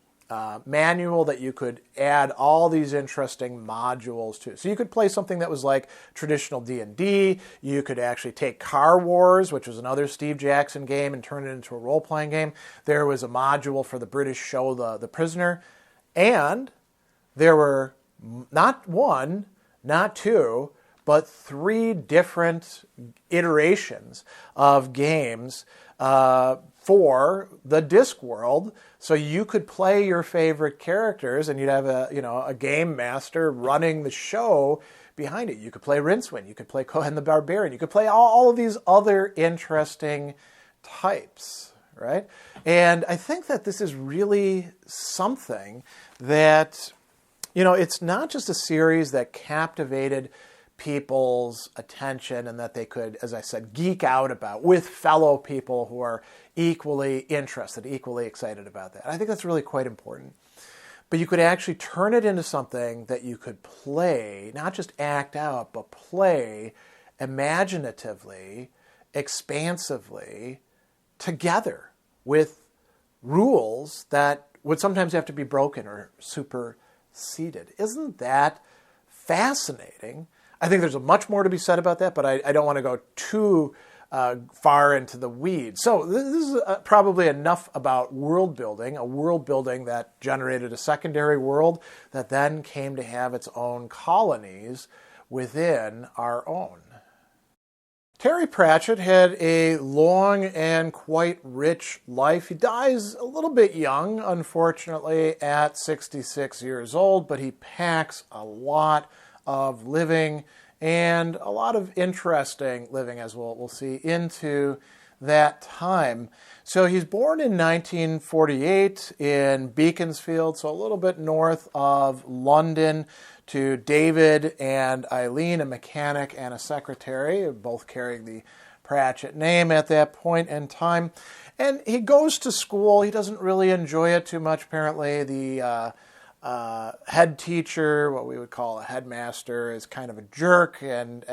manual that you could add all these interesting modules to. So you could play something that was like traditional D&D. You could actually take Car Wars, which was another Steve Jackson game, and turn it into a role-playing game. There was a module for the British show The Prisoner. And there were not one, not two, but 3 different iterations of games for the Diskworld, so you could play your favorite characters, and you'd have a game master running the show behind it. You could play Rincewind, you could play Cohen the Barbarian, you could play all of these other interesting types, right? And I think that this is really something that, it's not just a series that captivated people's attention and that they could, as I said, geek out about with fellow people who are equally interested, equally excited about that. I think that's really quite important. But you could actually turn it into something that you could play, not just act out, but play imaginatively, expansively, together with rules that would sometimes have to be broken or superseded. Isn't that fascinating? I think there's much more to be said about that, but I don't want to go too far into the weeds. So this is probably enough about world building, a world building that generated a secondary world that then came to have its own colonies within our own. Terry Pratchett had a long and quite rich life. He dies a little bit young, unfortunately, at 66 years old, but he packs a lot of living and a lot of interesting living, as we'll see, into that time. So he's born in 1948 in Beaconsfield, so a little bit north of London, to David and Eileen, a mechanic and a secretary, both carrying the Pratchett name at that point in time. And he goes to school. He doesn't really enjoy it too much, apparently. The head teacher, what we would call a headmaster, is kind of a jerk, and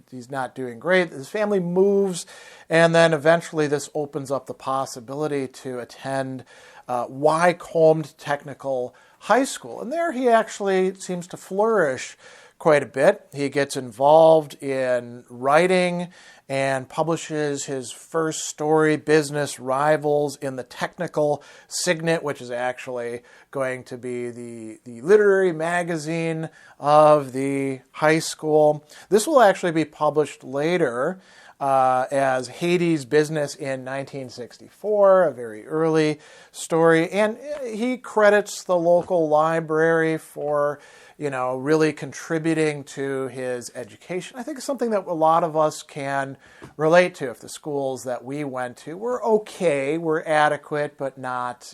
he's not doing great. His family moves, and then eventually this opens up the possibility to attend Wycombe Technical High School. And there he actually seems to flourish quite a bit. He gets involved in writing and publishes his first story, Business Rivals, in the Technical Signet, which is actually going to be the literary magazine of the high school. This will actually be published later as Hades Business in 1964, a very early story. And he credits the local library for, really contributing to his education. I think it's something that a lot of us can relate to. If the schools that we went to were okay, were adequate, but not,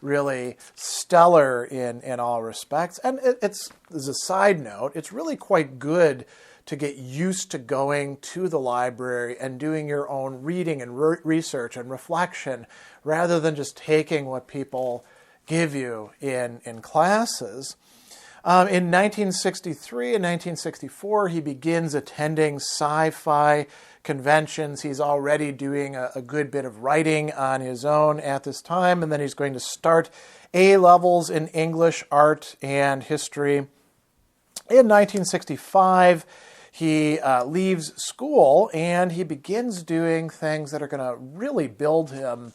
really stellar in all respects. And it's, as a side note, it's really quite good to get used to going to the library and doing your own reading and research and reflection rather than just taking what people give you in classes. In 1963 and 1964, he begins attending sci-fi conventions. He's already doing a good bit of writing on his own at this time, and then he's going to start A-levels in English, art, and history. In 1965, he leaves school, and he begins doing things that are going to really build him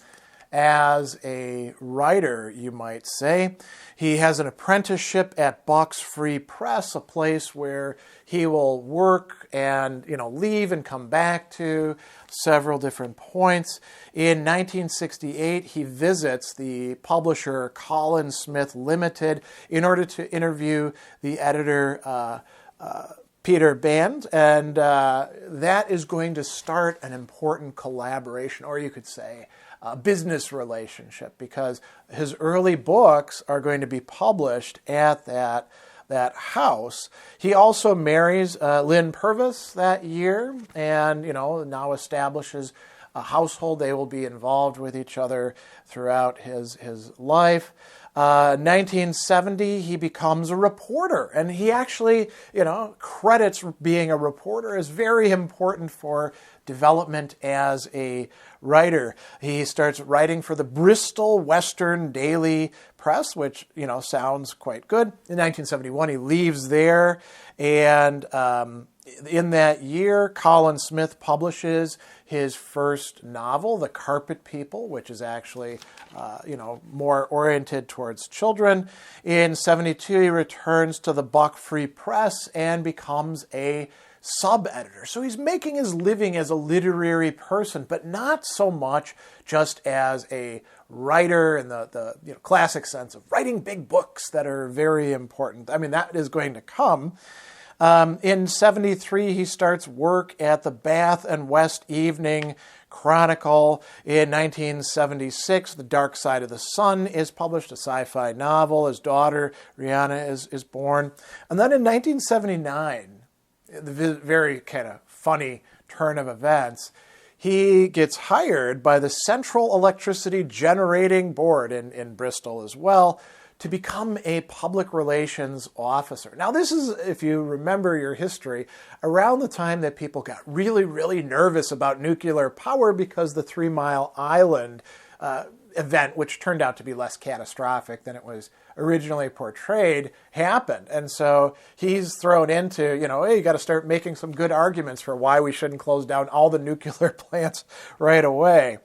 as a writer, you might say. He has an apprenticeship at Buck's Free Press, a place where he will work and leave and come back to several different points. In 1968, he visits the publisher Colin Smith Limited in order to interview the editor Peter Band, and that is going to start an important collaboration, or you could say a business relationship, because his early books are going to be published at that house. He also marries Lynn Purvis that year, and now establishes a household. They will be involved with each other throughout his life. 1970, he becomes a reporter, and he actually, credits being a reporter as very important for development as a writer. He starts writing for the Bristol Western Daily Press, which, sounds quite good. In 1971, he leaves there, and in that year, Colin Smith publishes his first novel, The Carpet People, which is actually, more oriented towards children. In 72, he returns to the Buck Free Press and becomes a sub-editor. So he's making his living as a literary person, but not so much just as a writer in the classic sense of writing big books that are very important. I mean, that is going to come. In 73, he starts work at the Bath and West Evening Chronicle. In 1976, The Dark Side of the Sun is published, a sci-fi novel. His daughter, Rihanna, is born. And then in 1979, the very kind of funny turn of events, he gets hired by the Central Electricity Generating Board in Bristol as well to become a public relations officer. Now, this is, if you remember your history, around the time that people got really, really nervous about nuclear power because the 3 Mile Island event, which turned out to be less catastrophic than it was originally portrayed, happened. And so he's thrown into, hey, you got to start making some good arguments for why we shouldn't close down all the nuclear plants right away.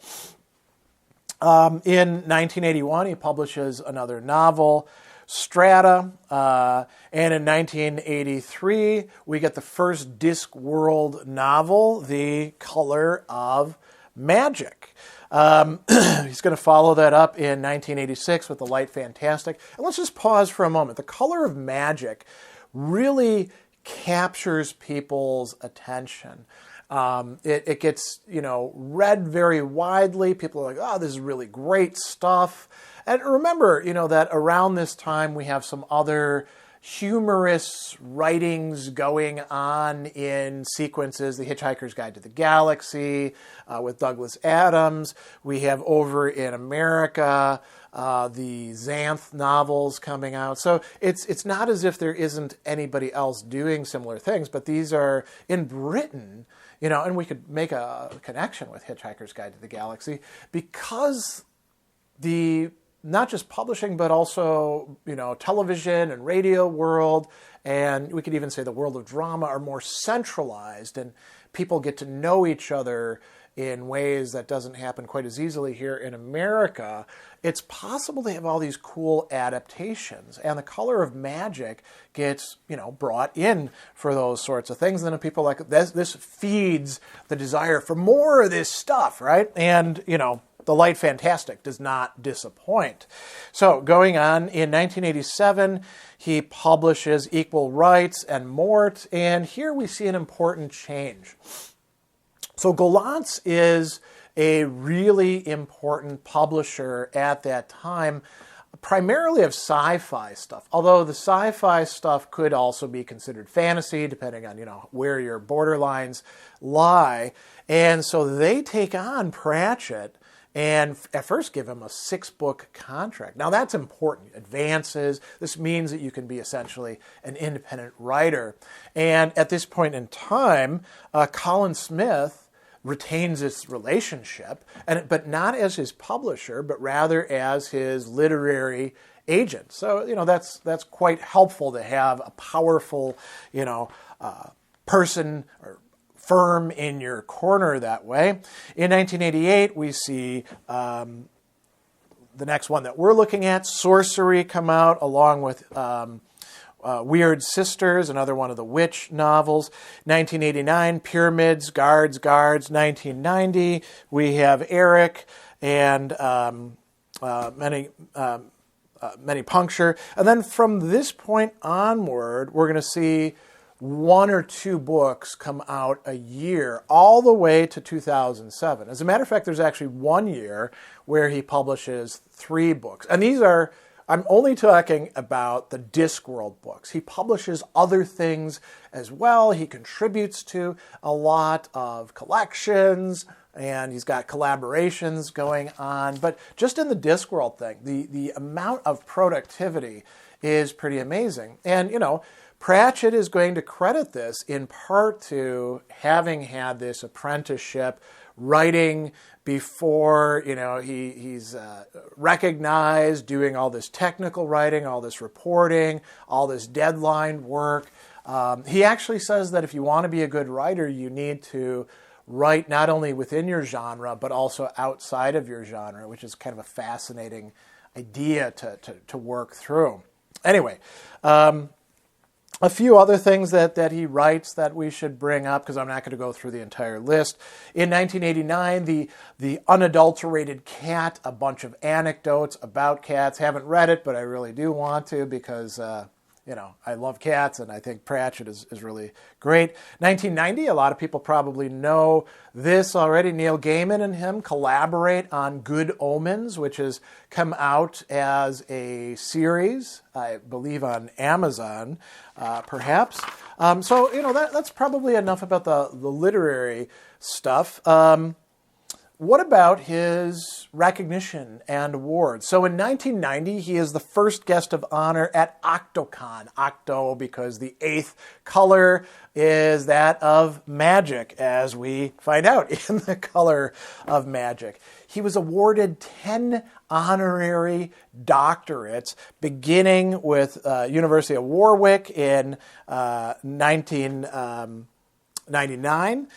In 1981, he publishes another novel, Strata, and in 1983, we get the first Diskworld novel, The Color of Magic. He's going to follow that up in 1986 with The Light Fantastic. And let's just pause for a moment. The Color of Magic really captures people's attention. It gets, read very widely. People are like, oh, this is really great stuff. And remember, that around this time we have some other humorous writings going on in sequences. The Hitchhiker's Guide to the Galaxy with Douglas Adams. We have over in America the Xanth novels coming out. So it's not as if there isn't anybody else doing similar things, but these are in Britain, and we could make a connection with Hitchhiker's Guide to the Galaxy because the not just publishing, but also, television and radio world, and we could even say the world of drama are more centralized, and people get to know each other in ways that doesn't happen quite as easily here in America. It's possible to have all these cool adaptations, and The Color of Magic gets, brought in for those sorts of things. And then people are like, this feeds the desire for more of this stuff, right? And, The Light Fantastic does not disappoint. So going on, in 1987, he publishes Equal Rights and Mort, and here we see an important change. So Gollancz is a really important publisher at that time, primarily of sci-fi stuff, although the sci-fi stuff could also be considered fantasy, depending on, where your borderlines lie. And so they take on Pratchett and at first give him a 6-book contract. Now that's important. Advances. This means that you can be essentially an independent writer. And at this point in time, Colin Smith retains this relationship, but not as his publisher, but rather as his literary agent. So, that's quite helpful to have a powerful, person or firm in your corner that way. In 1988, we see the next one that we're looking at, Sorcery, come out, along with Weird Sisters, another one of the witch novels. 1989, Pyramids, Guards. 1990, we have Eric and Many Puncture. And then from this point onward, we're going to see 1 or 2 books come out a year, all the way to 2007. As a matter of fact, there's actually 1 year where he publishes 3 books. And these are, I'm only talking about the Diskworld books. He publishes other things as well. He contributes to a lot of collections, and he's got collaborations going on. But just in the Diskworld thing, the amount of productivity is pretty amazing. And, Pratchett is going to credit this in part to having had this apprenticeship, writing before, he's recognized, doing all this technical writing, all this reporting, all this deadline work. He actually says that if you want to be a good writer, you need to write not only within your genre, but also outside of your genre, which is kind of a fascinating idea to work through. Anyway, A few other things that he writes that we should bring up, because I'm not going to go through the entire list. In 1989, the Unadulterated Cat, a bunch of anecdotes about cats. Haven't read it, but I really do want to, because I love cats, and I think Pratchett is really great. 1990, a lot of people probably know this already. Neil Gaiman and him collaborate on Good Omens, which has come out as a series, I believe on Amazon, perhaps. That's probably enough about the literary stuff. What about his recognition and awards? So in 1990, he is the first guest of honor at OctoCon. Octo, because the 8th color is that of magic, as we find out in The Color of Magic. He was awarded 10 honorary doctorates, beginning with University of Warwick in 1999.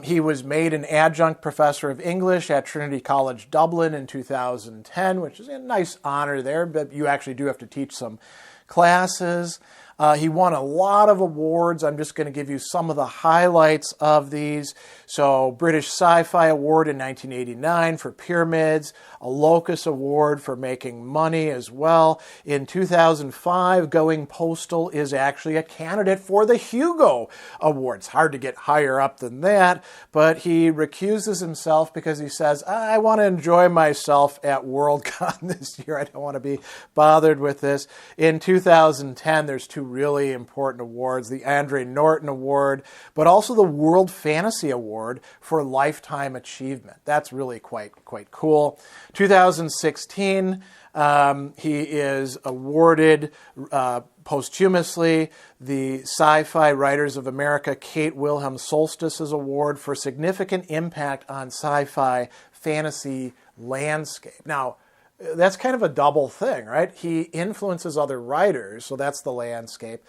He was made an adjunct professor of English at Trinity College Dublin in 2010, which is a nice honor there, but you actually do have to teach some classes. He won a lot of awards. I'm just going to give you some of the highlights of these. So, British Sci-Fi Award in 1989 for Pyramids, a Locus Award for Making Money as well. In 2005, Going Postal is actually a candidate for the Hugo Award. It's hard to get higher up than that, but he recuses himself because he says, I want to enjoy myself at Worldcon this year. I don't want to be bothered with this. In 2010, there's two really important awards, the Andre Norton Award, but also the World Fantasy Award for Lifetime Achievement. That's really quite cool. 2016, he is awarded posthumously the Sci-Fi Writers of America Kate Wilhelm Solstice's Award for significant impact on sci-fi fantasy landscape. Now, that's kind of a double thing, right? He influences other writers, so that's the landscape.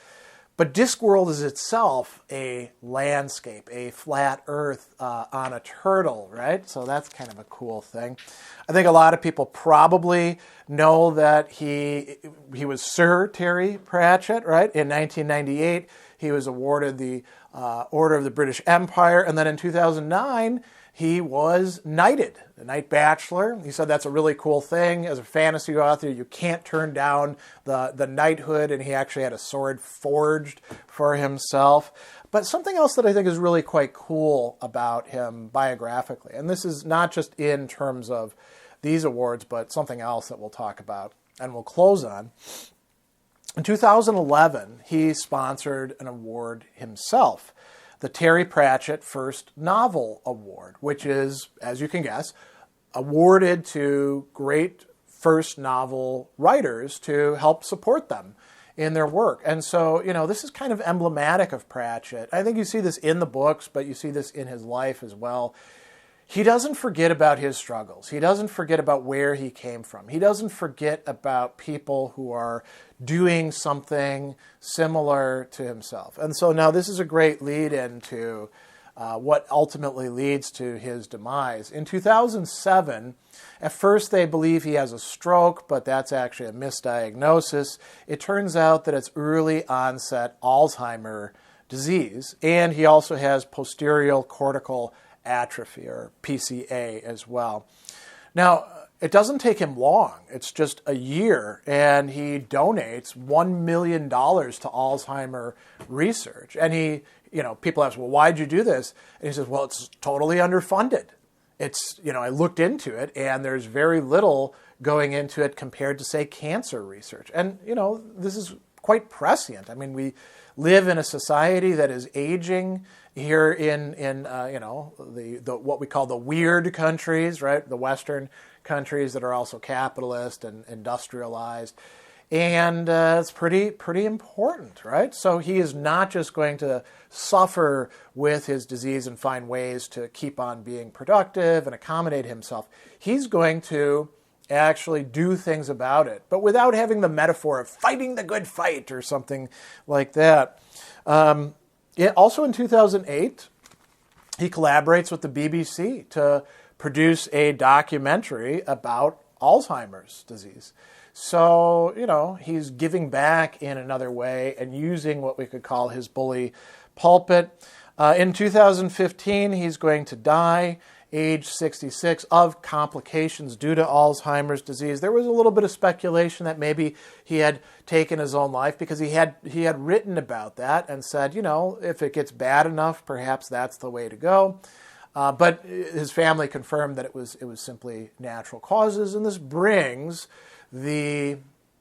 But Diskworld is itself a landscape, a flat earth on a turtle, right? So that's kind of a cool thing. I think a lot of people probably know that he was Sir Terry Pratchett, right? In 1998, he was awarded the Order of the British Empire, and then in 2009, he was knighted, a Knight Bachelor. He said that's a really cool thing. As a fantasy author, you can't turn down the knighthood, and he actually had a sword forged for himself. But something else that I think is really quite cool about him biographically, and this is not just in terms of these awards, but something else that we'll talk about and we'll close on. In 2011, he sponsored an award himself, the Terry Pratchett First Novel Award, which is, as you can guess, awarded to great first novel writers to help support them in their work. And so, this is kind of emblematic of Pratchett. I think you see this in the books, but you see this in his life as well. He doesn't forget about his struggles. He doesn't forget about where he came from. He doesn't forget about people who are doing something similar to himself. And so now this is a great lead into what ultimately leads to his demise. In 2007, at first they believe he has a stroke, but that's actually a misdiagnosis. It turns out that it's early onset Alzheimer's disease, and he also has posterior cortical atrophy, or PCA, as well. Now, it doesn't take him long. It's just a year, and he donates $1 million to Alzheimer research. And people ask, well, why'd you do this? And he says, well, it's totally underfunded. It's, I looked into it, and there's very little going into it compared to, say, cancer research. And, this is quite prescient. I mean, we live in a society that is aging here in the what we call the weird countries, right? The Western countries that are also capitalist and industrialized. And it's pretty important, right? So he is not just going to suffer with his disease and find ways to keep on being productive and accommodate himself. He's going to actually do things about it, but without having the metaphor of fighting the good fight or something like that. Also in 2008, he collaborates with the BBC to produce a documentary about Alzheimer's disease. So, he's giving back in another way and using what we could call his bully pulpit. In 2015, he's going to die, age 66, of complications due to Alzheimer's disease. There was a little bit of speculation that maybe he had taken his own life because he had written about that and said, if it gets bad enough, perhaps that's the way to go. But his family confirmed that it was simply natural causes, and this brings the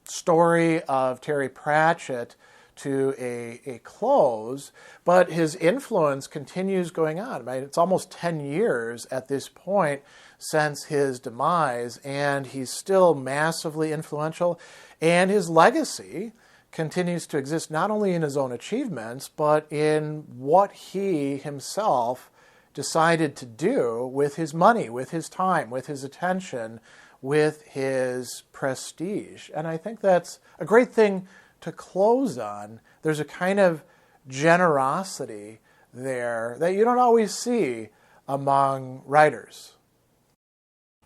story of Terry Pratchett to a close, but his influence continues going on. Right? It's almost 10 years at this point since his demise, and he's still massively influential, and his legacy continues to exist not only in his own achievements, but in what he himself decided to do with his money, with his time, with his attention, with his prestige. And I think that's a great thing to close on. There's a kind of generosity there that you don't always see among writers.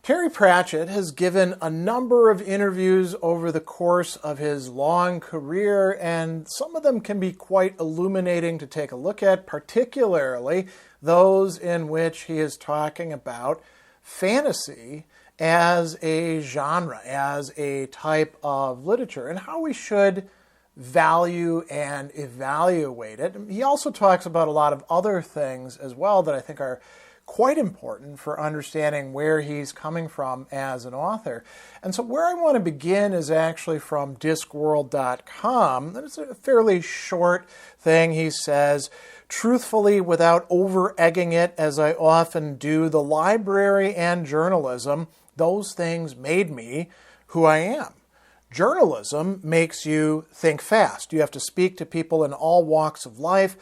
Terry Pratchett has given a number of interviews over the course of his long career, and some of them can be quite illuminating to take a look at, particularly those in which he is talking about fantasy as a genre, as a type of literature, and how we should value and evaluate it. He also talks about a lot of other things as well that I think are quite important for understanding where he's coming from as an author. And so where I want to begin is actually from Diskworld.com. It's a fairly short thing. He says, "Truthfully, without over-egging it, as I often do, the library and journalism, those things made me who I am. Journalism makes you think fast. You have to speak to people in all walks of life,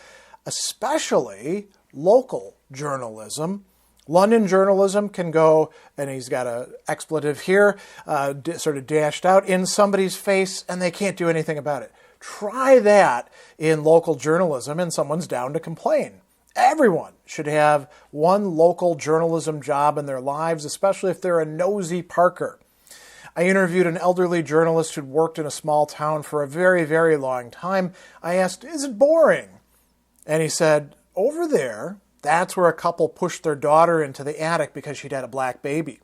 especially local journalism. London journalism can go," and he's got an expletive here, sort of dashed out, "in somebody's face, and they can't do anything about it. Try that in local journalism, and someone's down to complain. Everyone should have one local journalism job in their lives, especially if they're a nosy Parker. I interviewed an elderly journalist who'd worked in a small town for a very, very long time. I asked, 'Is it boring?' And he said, 'Over there, that's where a couple pushed their daughter into the attic because she'd had a black baby.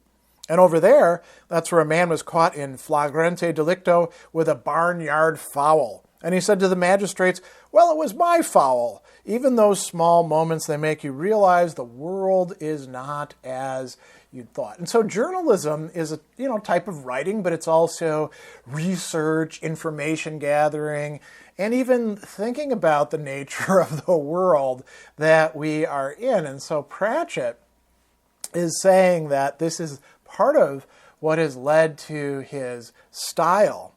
And over there, that's where a man was caught in flagrante delicto with a barnyard fowl.' And he said to the magistrates, 'Well, it was my fowl.' Even those small moments, they make you realize the world is not as you'd thought." And so journalism is a type of writing, but it's also research, information gathering, and even thinking about the nature of the world that we are in. And so Pratchett is saying that this is part of what has led to his style.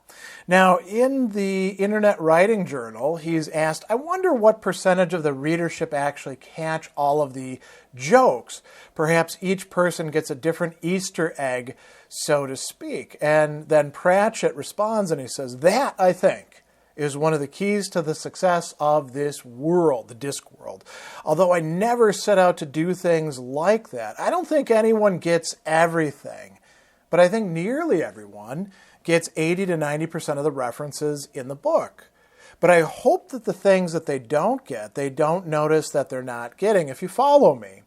Now, in the Internet Writing Journal, he's asked, "I wonder what percentage of the readership actually catch all of the jokes. Perhaps each person gets a different Easter egg, so to speak." And then Pratchett responds and he says, "That, I think, is one of the keys to the success of this world, the Diskworld. Although I never set out to do things like that. I don't think anyone gets everything, but I think nearly everyone gets 80 to 90% of the references in the book. But I hope that the things that they don't get, they don't notice that they're not getting, if you follow me.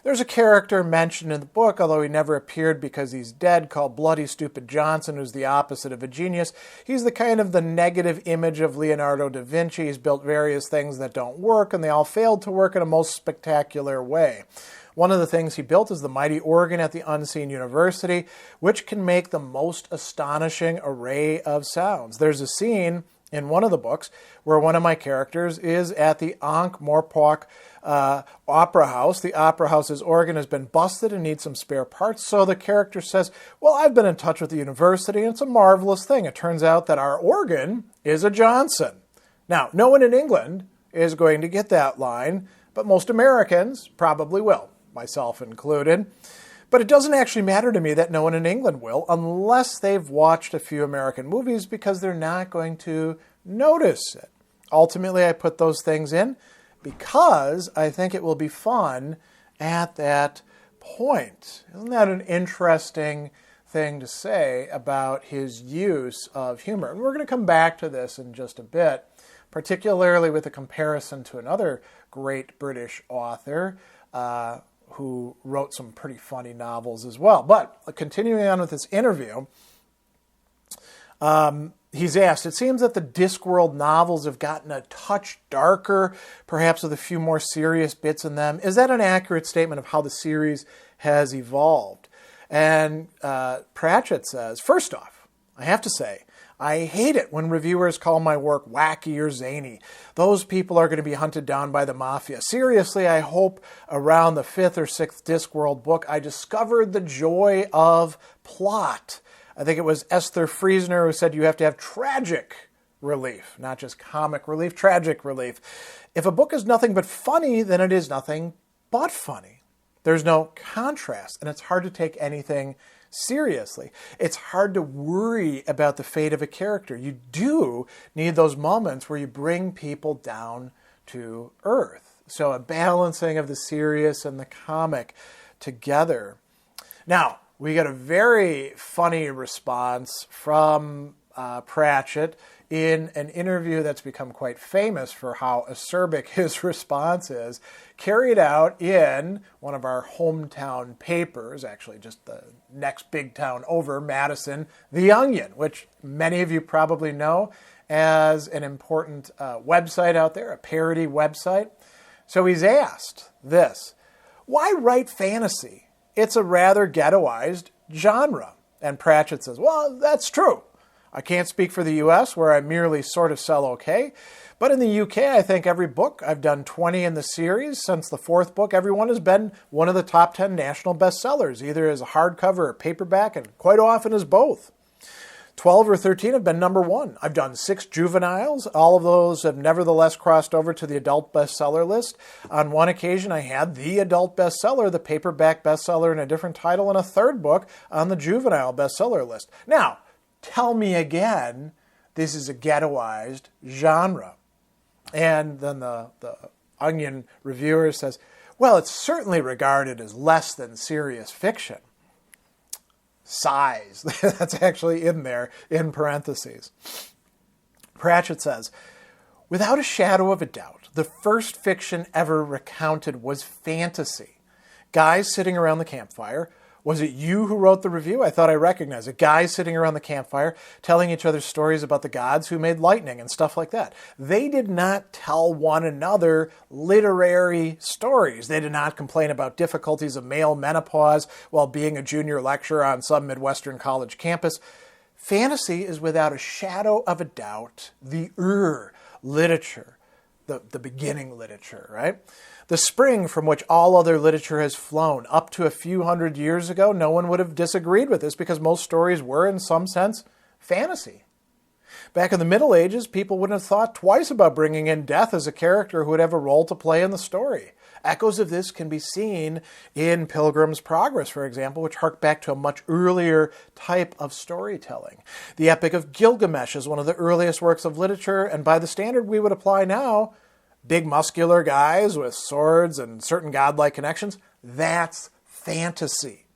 There's a character mentioned in the book, although he never appeared because he's dead, called Bloody Stupid Johnson, who's the opposite of a genius. He's the kind of the negative image of Leonardo da Vinci. He's built various things that don't work, and they all failed to work in a most spectacular way. One of the things he built is the mighty organ at the Unseen University, which can make the most astonishing array of sounds. There's a scene in one of the books where one of my characters is at the Ankh-Morpork Opera House. The Opera House's organ has been busted and needs some spare parts, so the character says, "Well, I've been in touch with the university, and it's a marvelous thing. It turns out that our organ is a Johnson." Now, no one in England is going to get that line, but most Americans probably will, myself included. But it doesn't actually matter to me that no one in England will, unless they've watched a few American movies, because they're not going to notice it. Ultimately, I put those things in because I think it will be fun at that point. Isn't that an interesting thing to say about his use of humor. And we're going to come back to this in just a bit, particularly with a comparison to another great British author who wrote some pretty funny novels as well. But continuing on with this interview, he's asked, it seems that the Diskworld novels have gotten a touch darker, perhaps with a few more serious bits in them. Is that an accurate statement of how the series has evolved? And Pratchett says, first off, I have to say, I hate it when reviewers call my work wacky or zany. Those people are going to be hunted down by the mafia. Seriously, I hope around the 5th or 6th Diskworld book, I discovered the joy of plot. I think it was Esther Friesner who said you have to have tragic relief, not just comic relief, tragic relief. If a book is nothing but funny, then it is nothing but funny. There's no contrast, and it's hard to take anything seriously. It's hard to worry about the fate of a character. You do need those moments where you bring people down to earth. So a balancing of the serious and the comic together. Now, we got a very funny response from Pratchett in an interview that's become quite famous for how acerbic his response is, carried out in one of our hometown papers, actually just the next big town over, Madison, The Onion, which many of you probably know as an important website out there, a parody website. So he's asked this, why write fantasy? It's a rather ghettoized genre. And Pratchett says, well, that's true. I can't speak for the U.S., where I merely sort of sell okay. But in the U.K., I think every book, I've done 20 in the series. Since the 4th book, every one has been one of the top 10 national bestsellers, either as a hardcover or paperback, and quite often as both. 12 or 13 have been number 1. I've done 6 juveniles. All of those have nevertheless crossed over to the adult bestseller list. On one occasion, I had the adult bestseller, the paperback bestseller in a different title, and a 3rd book on the juvenile bestseller list. Now, tell me again, this is a ghettoized genre. And then the Onion reviewer says, well, it's certainly regarded as less than serious fiction. Sighs. That's actually in there in parentheses. Pratchett says, without a shadow of a doubt, the first fiction ever recounted was fantasy. Guys sitting around the campfire. Was it you who wrote the review? I thought I recognized it. Guys sitting around the campfire telling each other stories about the gods who made lightning and stuff like that. They did not tell one another literary stories. They did not complain about difficulties of male menopause while being a junior lecturer on some Midwestern college campus. Fantasy is without a shadow of a doubt the literature, the beginning literature, right? The spring from which all other literature has flown. Up to a few hundred years ago, no one would have disagreed with this because most stories were, in some sense, fantasy. Back in the Middle Ages, people wouldn't have thought twice about bringing in death as a character who would have a role to play in the story. Echoes of this can be seen in Pilgrim's Progress, for example, which hark back to a much earlier type of storytelling. The Epic of Gilgamesh is one of the earliest works of literature, and by the standard we would apply now, big muscular guys with swords and certain godlike connections, that's fantasy.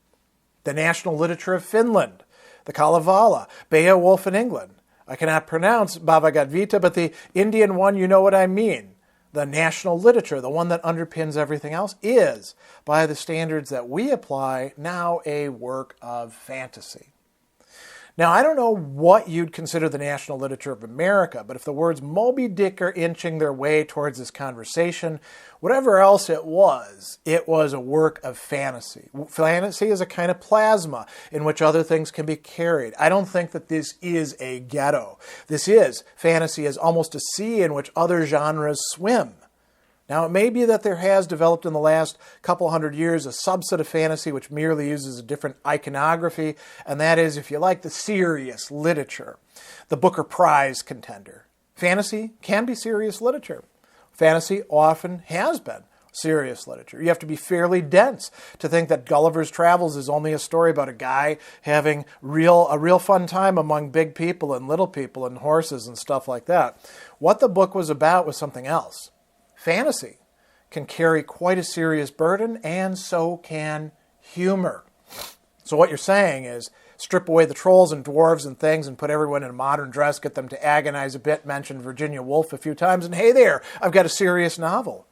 The national literature of Finland, the Kalevala, Beowulf in England. I cannot pronounce Bhagavad Gita, but the Indian one, you know what I mean. The national literature, the one that underpins everything else, is, by the standards that we apply, now a work of fantasy. Now, I don't know what you'd consider the national literature of America, but if the words Moby Dick are inching their way towards this conversation, whatever else it was a work of fantasy. Fantasy is a kind of plasma in which other things can be carried. I don't think that this is a ghetto. Fantasy is almost a sea in which other genres swim. Now, it may be that there has developed in the last couple hundred years a subset of fantasy which merely uses a different iconography, and that is, if you like, the serious literature, the Booker Prize contender. Fantasy can be serious literature. Fantasy often has been serious literature. You have to be fairly dense to think that Gulliver's Travels is only a story about a guy having a real fun time among big people and little people and horses and stuff like that. What the book was about was something else. Fantasy can carry quite a serious burden, and so can humor. So what you're saying is strip away the trolls and dwarves and things and put everyone in a modern dress, get them to agonize a bit, mention Virginia Woolf a few times, and hey there, I've got a serious novel.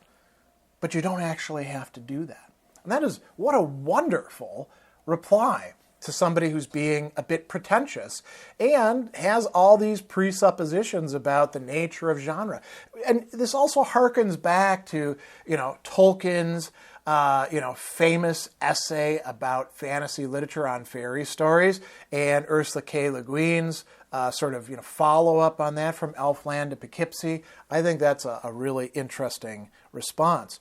But you don't actually have to do that. And that is, what a wonderful reply to somebody who's being a bit pretentious and has all these presuppositions about the nature of genre. And this also harkens back to, Tolkien's, famous essay about fantasy literature on fairy stories and Ursula K. Le Guin's follow-up on that from Elfland to Poughkeepsie. I think that's a really interesting response.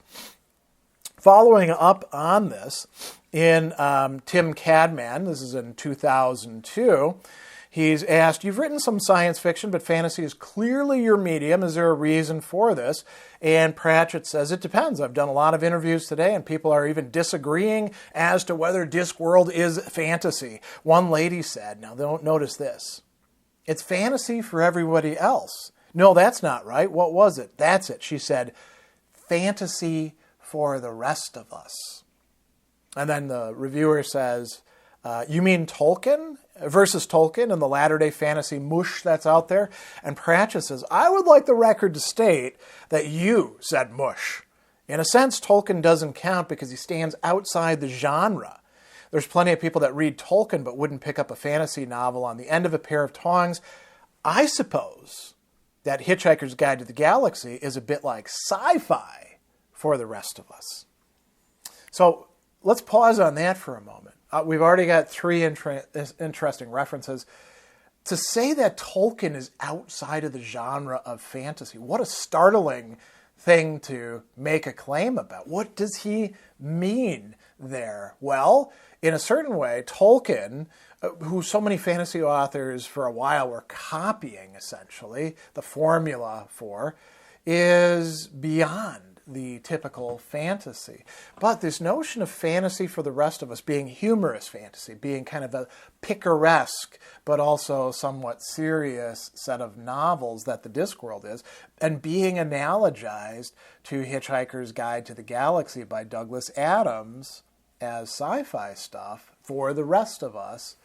Following up on this, in Tim Cadman, this is in 2002, he's asked, you've written some science fiction, but fantasy is clearly your medium. Is there a reason for this? And Pratchett says, it depends. I've done a lot of interviews today, and people are even disagreeing as to whether Discworld is fantasy. One lady said, now don't notice this, it's fantasy for everybody else. No, that's not right. What was it? That's it. She said, fantasy for the rest of us. And then the reviewer says, you mean Tolkien versus Tolkien and the latter-day fantasy mush that's out there? And Pratchett says, I would like the record to state that you said mush. In a sense, Tolkien doesn't count because he stands outside the genre. There's plenty of people that read Tolkien but wouldn't pick up a fantasy novel on the end of a pair of tongs. I suppose that Hitchhiker's Guide to the Galaxy is a bit like sci-fi for the rest of us. So let's pause on that for a moment. We've already got three interesting references. To say that Tolkien is outside of the genre of fantasy, what a startling thing to make a claim about. What does he mean there? Well, in a certain way, Tolkien, who so many fantasy authors for a while were copying, essentially, the formula for, is beyond the typical fantasy. But this notion of fantasy for the rest of us being humorous fantasy, being kind of a picaresque but also somewhat serious set of novels that the Discworld is, and being analogized to Hitchhiker's Guide to the Galaxy by Douglas Adams as sci-fi stuff for the rest of us,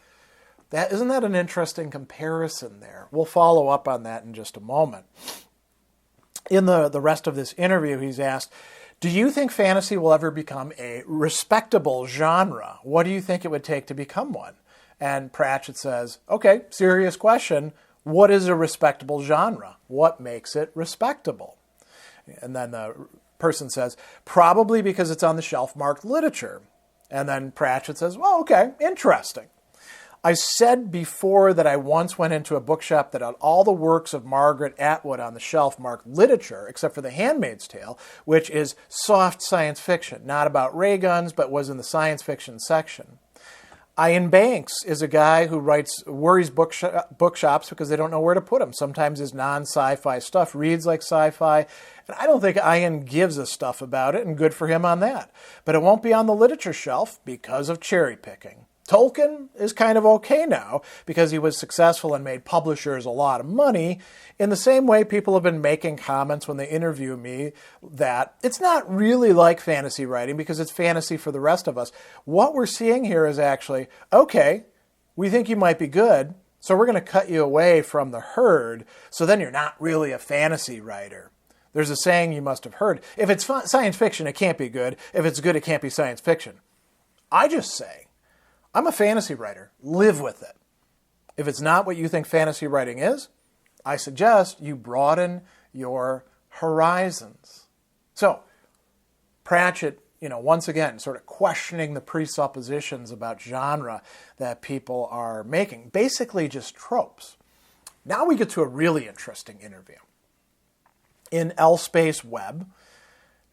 isn't that an interesting comparison there? We'll follow up on that in just a moment. In the rest of this interview, he's asked, do you think fantasy will ever become a respectable genre? What do you think it would take to become one? And Pratchett says, okay, serious question. What is a respectable genre? What makes it respectable? And then the person says, probably because it's on the shelf marked literature. And then Pratchett says, well, okay, interesting. I said before that I once went into a bookshop that had all the works of Margaret Atwood on the shelf marked literature, except for The Handmaid's Tale, which is soft science fiction, not about ray guns, but was in the science fiction section. Iain Banks is a guy who worries bookshops because they don't know where to put him. Sometimes his non-sci-fi stuff reads like sci-fi, and I don't think Iain gives a stuff about it, and good for him on that. But it won't be on the literature shelf because of cherry picking. Tolkien is kind of okay now because he was successful and made publishers a lot of money. In the same way, people have been making comments when they interview me that it's not really like fantasy writing because it's fantasy for the rest of us. What we're seeing here is actually, okay, we think you might be good, so we're going to cut you away from the herd, so then you're not really a fantasy writer. There's a saying you must have heard, if it's science fiction, it can't be good. If it's good, it can't be science fiction. I just say, I'm a fantasy writer. Live with it. If it's not what you think fantasy writing is, I suggest you broaden your horizons. So, Pratchett, once again, sort of questioning the presuppositions about genre that people are making. Basically just tropes. Now we get to a really interesting interview. In L-Space Web,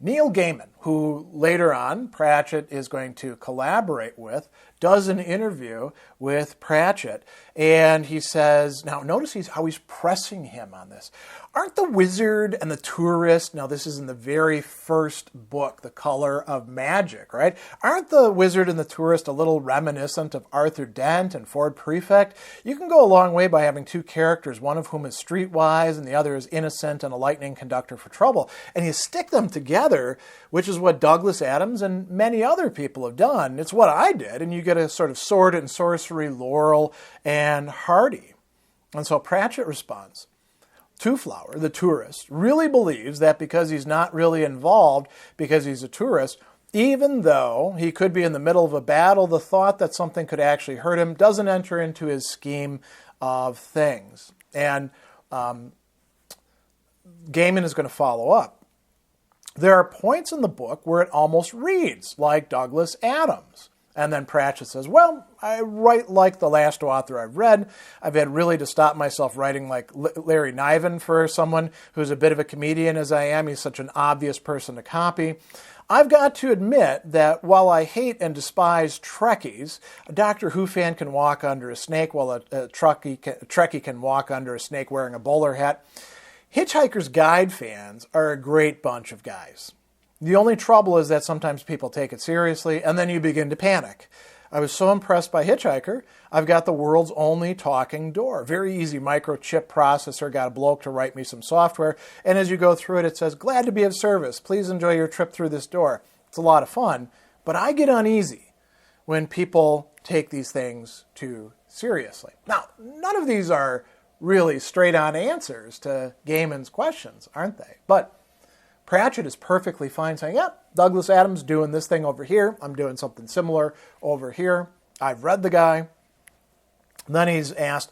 Neil Gaiman, who later on Pratchett is going to collaborate with, does an interview with Pratchett, and he says, now notice how he's pressing him on this. Aren't the wizard and the tourist, now this is in the very first book, The Color of Magic, right? Aren't the wizard and the tourist a little reminiscent of Arthur Dent and Ford Prefect? You can go a long way by having two characters, one of whom is streetwise and the other is innocent and a lightning conductor for trouble. And you stick them together, which is is what Douglas Adams and many other people have done. It's what I did, and you get a sort of sword and sorcery Laurel and Hardy. And so Pratchett responds, Two-Flower, the tourist, really believes that because he's not really involved, because he's a tourist, even though he could be in the middle of a battle, the thought that something could actually hurt him doesn't enter into his scheme of things. And Gaiman is going to follow up. There are points in the book where it almost reads like Douglas Adams. And then Pratchett says, well, I write like the last author I've read. I've had really to stop myself writing like Larry Niven for someone who's a bit of a comedian as I am. He's such an obvious person to copy. I've got to admit that while I hate and despise Trekkies, a Doctor Who fan can walk under a snake while a Trekkie can walk under a snake wearing a bowler hat. Hitchhiker's Guide fans are a great bunch of guys. The only trouble is that sometimes people take it seriously, and then you begin to panic. I was so impressed by Hitchhiker, I've got the world's only talking door. Very easy microchip processor, got a bloke to write me some software, and as you go through it, it says, glad to be of service. Please enjoy your trip through this door. It's a lot of fun, but I get uneasy when people take these things too seriously. Now, none of these are really straight-on answers to Gaiman's questions, aren't they? But Pratchett is perfectly fine saying, yep, Douglas Adams doing this thing over here. I'm doing something similar over here. I've read the guy. And then he's asked,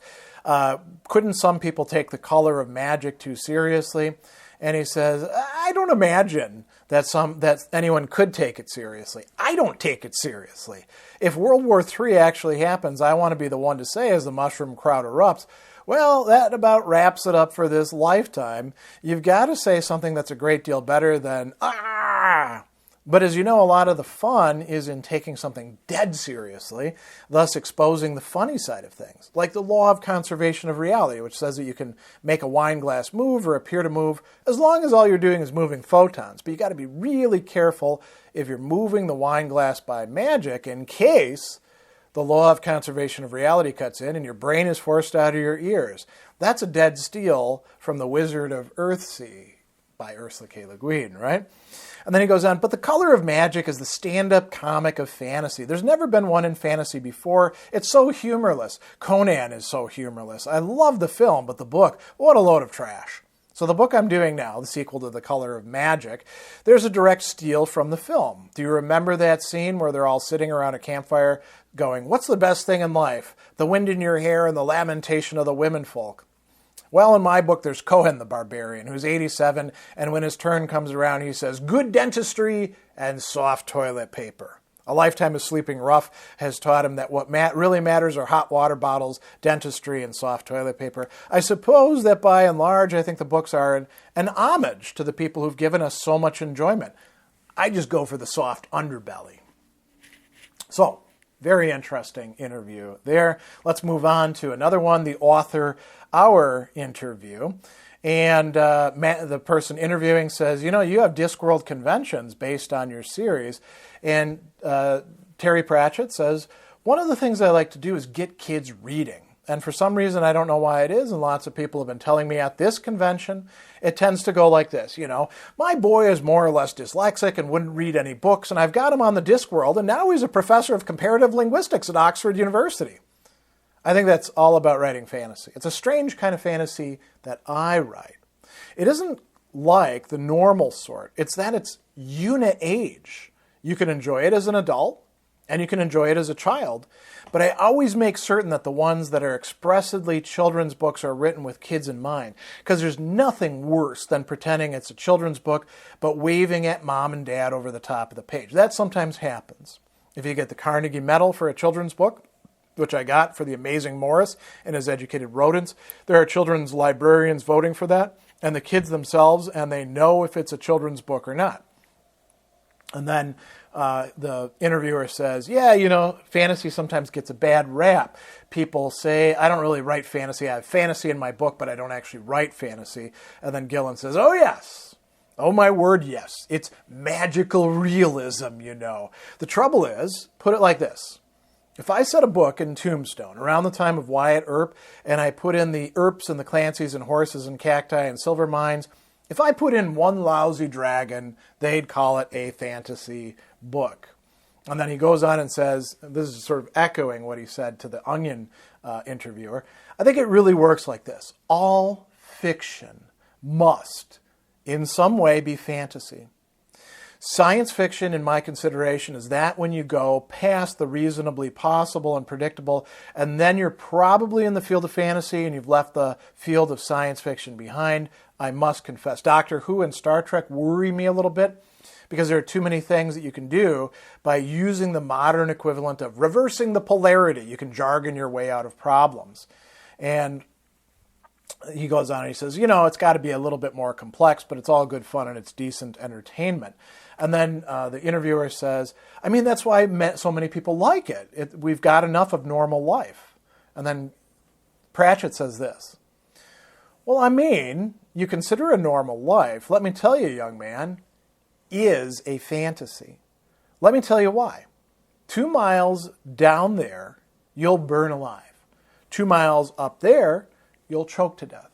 couldn't some people take the color of magic too seriously? And he says, I don't imagine that anyone could take it seriously. I don't take it seriously. If World War III actually happens, I want to be the one to say as the mushroom crowd erupts, well, that about wraps it up for this lifetime. You've got to say something that's a great deal better than, ah! But as you know, a lot of the fun is in taking something dead seriously, thus exposing the funny side of things. Like the law of conservation of reality, which says that you can make a wine glass move or appear to move as long as all you're doing is moving photons. But you got to be really careful if you're moving the wine glass by magic in case the law of conservation of reality cuts in and your brain is forced out of your ears. That's a dead steal from The Wizard of Earthsea by Ursula K. Le Guin, right? And then he goes on, but the color of magic is the stand-up comic of fantasy. There's never been one in fantasy before. It's so humorless. Conan is so humorless. I love the film, but the book, what a load of trash. So the book I'm doing now, the sequel to The Color of Magic, there's a direct steal from the film. Do you remember that scene where they're all sitting around a campfire going, what's the best thing in life? The wind in your hair and the lamentation of the womenfolk. Well, in my book, there's Cohen the Barbarian, who's 87, and when his turn comes around, he says, good dentistry and soft toilet paper. A lifetime of sleeping rough has taught him that what really matters are hot water bottles, dentistry, and soft toilet paper. I suppose that by and large, I think the books are an homage to the people who've given us so much enjoyment. I just go for the soft underbelly. So, very interesting interview there. Let's move on to another one, the author hour interview. And the person interviewing says, you know, you have Discworld conventions based on your series. And Terry Pratchett says, one of the things I like to do is get kids reading. And for some reason, I don't know why it is, and lots of people have been telling me at this convention, it tends to go like this, you know, my boy is more or less dyslexic and wouldn't read any books, and I've got him on the Discworld, and now he's a professor of comparative linguistics at Oxford University. I think that's all about writing fantasy. It's a strange kind of fantasy that I write. It isn't like the normal sort. It's that it's uni-age. You can enjoy it as an adult, and you can enjoy it as a child. But I always make certain that the ones that are expressly children's books are written with kids in mind. Because there's nothing worse than pretending it's a children's book, but waving at mom and dad over the top of the page. That sometimes happens. If you get the Carnegie Medal for a children's book, which I got for The Amazing Morris and His Educated Rodents, there are children's librarians voting for that, and the kids themselves, and they know if it's a children's book or not. And then the interviewer says, yeah, you know, fantasy sometimes gets a bad rap. People say, I don't really write fantasy. I have fantasy in my book, but I don't actually write fantasy. And then Gillen says, oh, yes. Oh, my word, yes. It's magical realism, you know. The trouble is, put it like this. If I set a book in Tombstone around the time of Wyatt Earp, and I put in the Earps and the Clancys and horses and cacti and silver mines, If I put in one lousy dragon, they'd call it a fantasy book. And then he goes on and says, this is sort of echoing what he said to the Onion interviewer, I think it really works like this. All fiction must, in some way, be fantasy. Science fiction, in my consideration, is that when you go past the reasonably possible and predictable, and then you're probably in the field of fantasy and you've left the field of science fiction behind. I must confess, Doctor Who and Star Trek worry me a little bit because there are too many things that you can do by using the modern equivalent of reversing the polarity. You can jargon your way out of problems. And he goes on and he says, it's got to be a little bit more complex, but it's all good fun and it's decent entertainment. And then the interviewer says, that's why so many people like it. We've got enough of normal life. And then Pratchett says this, well, you consider a normal life, let me tell you, young man, is a fantasy. Let me tell you why. 2 miles down there, you'll burn alive. 2 miles up there, you'll choke to death.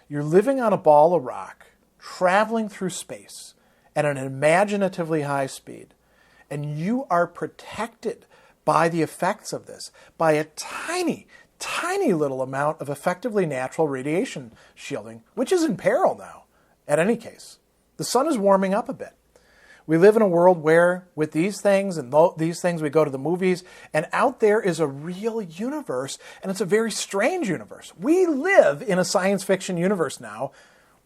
You're living on a ball of rock, traveling through space at an imaginatively high speed, and you are protected by the effects of this, by a tiny, tiny little amount of effectively natural radiation shielding, which is in peril now, at any case. The sun is warming up a bit. We live in a world where, with these things and these things, we go to the movies, and out there is a real universe, and it's a very strange universe. We live in a science fiction universe now.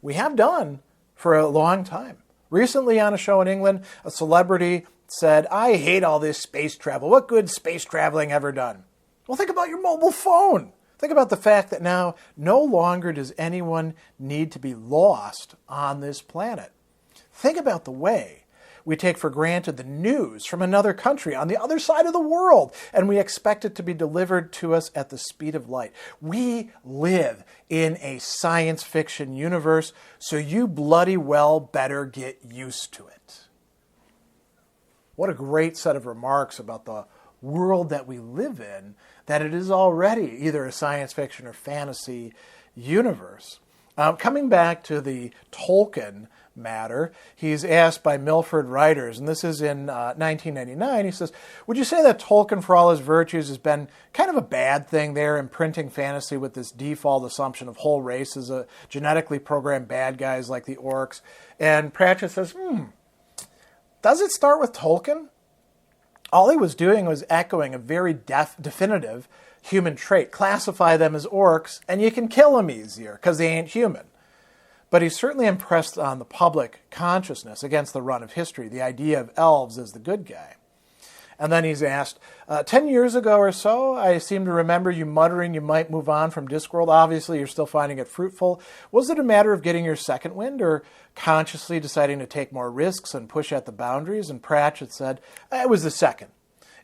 We have done for a long time. Recently on a show in England, a celebrity said, I hate all this space travel. What good space traveling ever done? Well, think about your mobile phone. Think about the fact that now no longer does anyone need to be lost on this planet. Think about the way we take for granted the news from another country on the other side of the world, and we expect it to be delivered to us at the speed of light. We live in a science fiction universe, so you bloody well better get used to it. What a great set of remarks about the world that we live in, that it is already either a science fiction or fantasy universe. Coming back to the Tolkien matter, he's asked by Milford Writers, and this is in 1999, he says, would you say that Tolkien, for all his virtues, has been kind of a bad thing there, imprinting fantasy with this default assumption of whole races of genetically programmed bad guys like the orcs? And Pratchett says, does it start with Tolkien? All he was doing was echoing a very definitive human trait. Classify them as orcs, and you can kill them easier because they ain't human. But he's certainly impressed on the public consciousness against the run of history, the idea of elves as the good guy. And then he's asked, 10 years ago or so, I seem to remember you muttering you might move on from Diskworld. Obviously, you're still finding it fruitful. Was it a matter of getting your second wind or consciously deciding to take more risks and push at the boundaries? And Pratchett said, it was the second.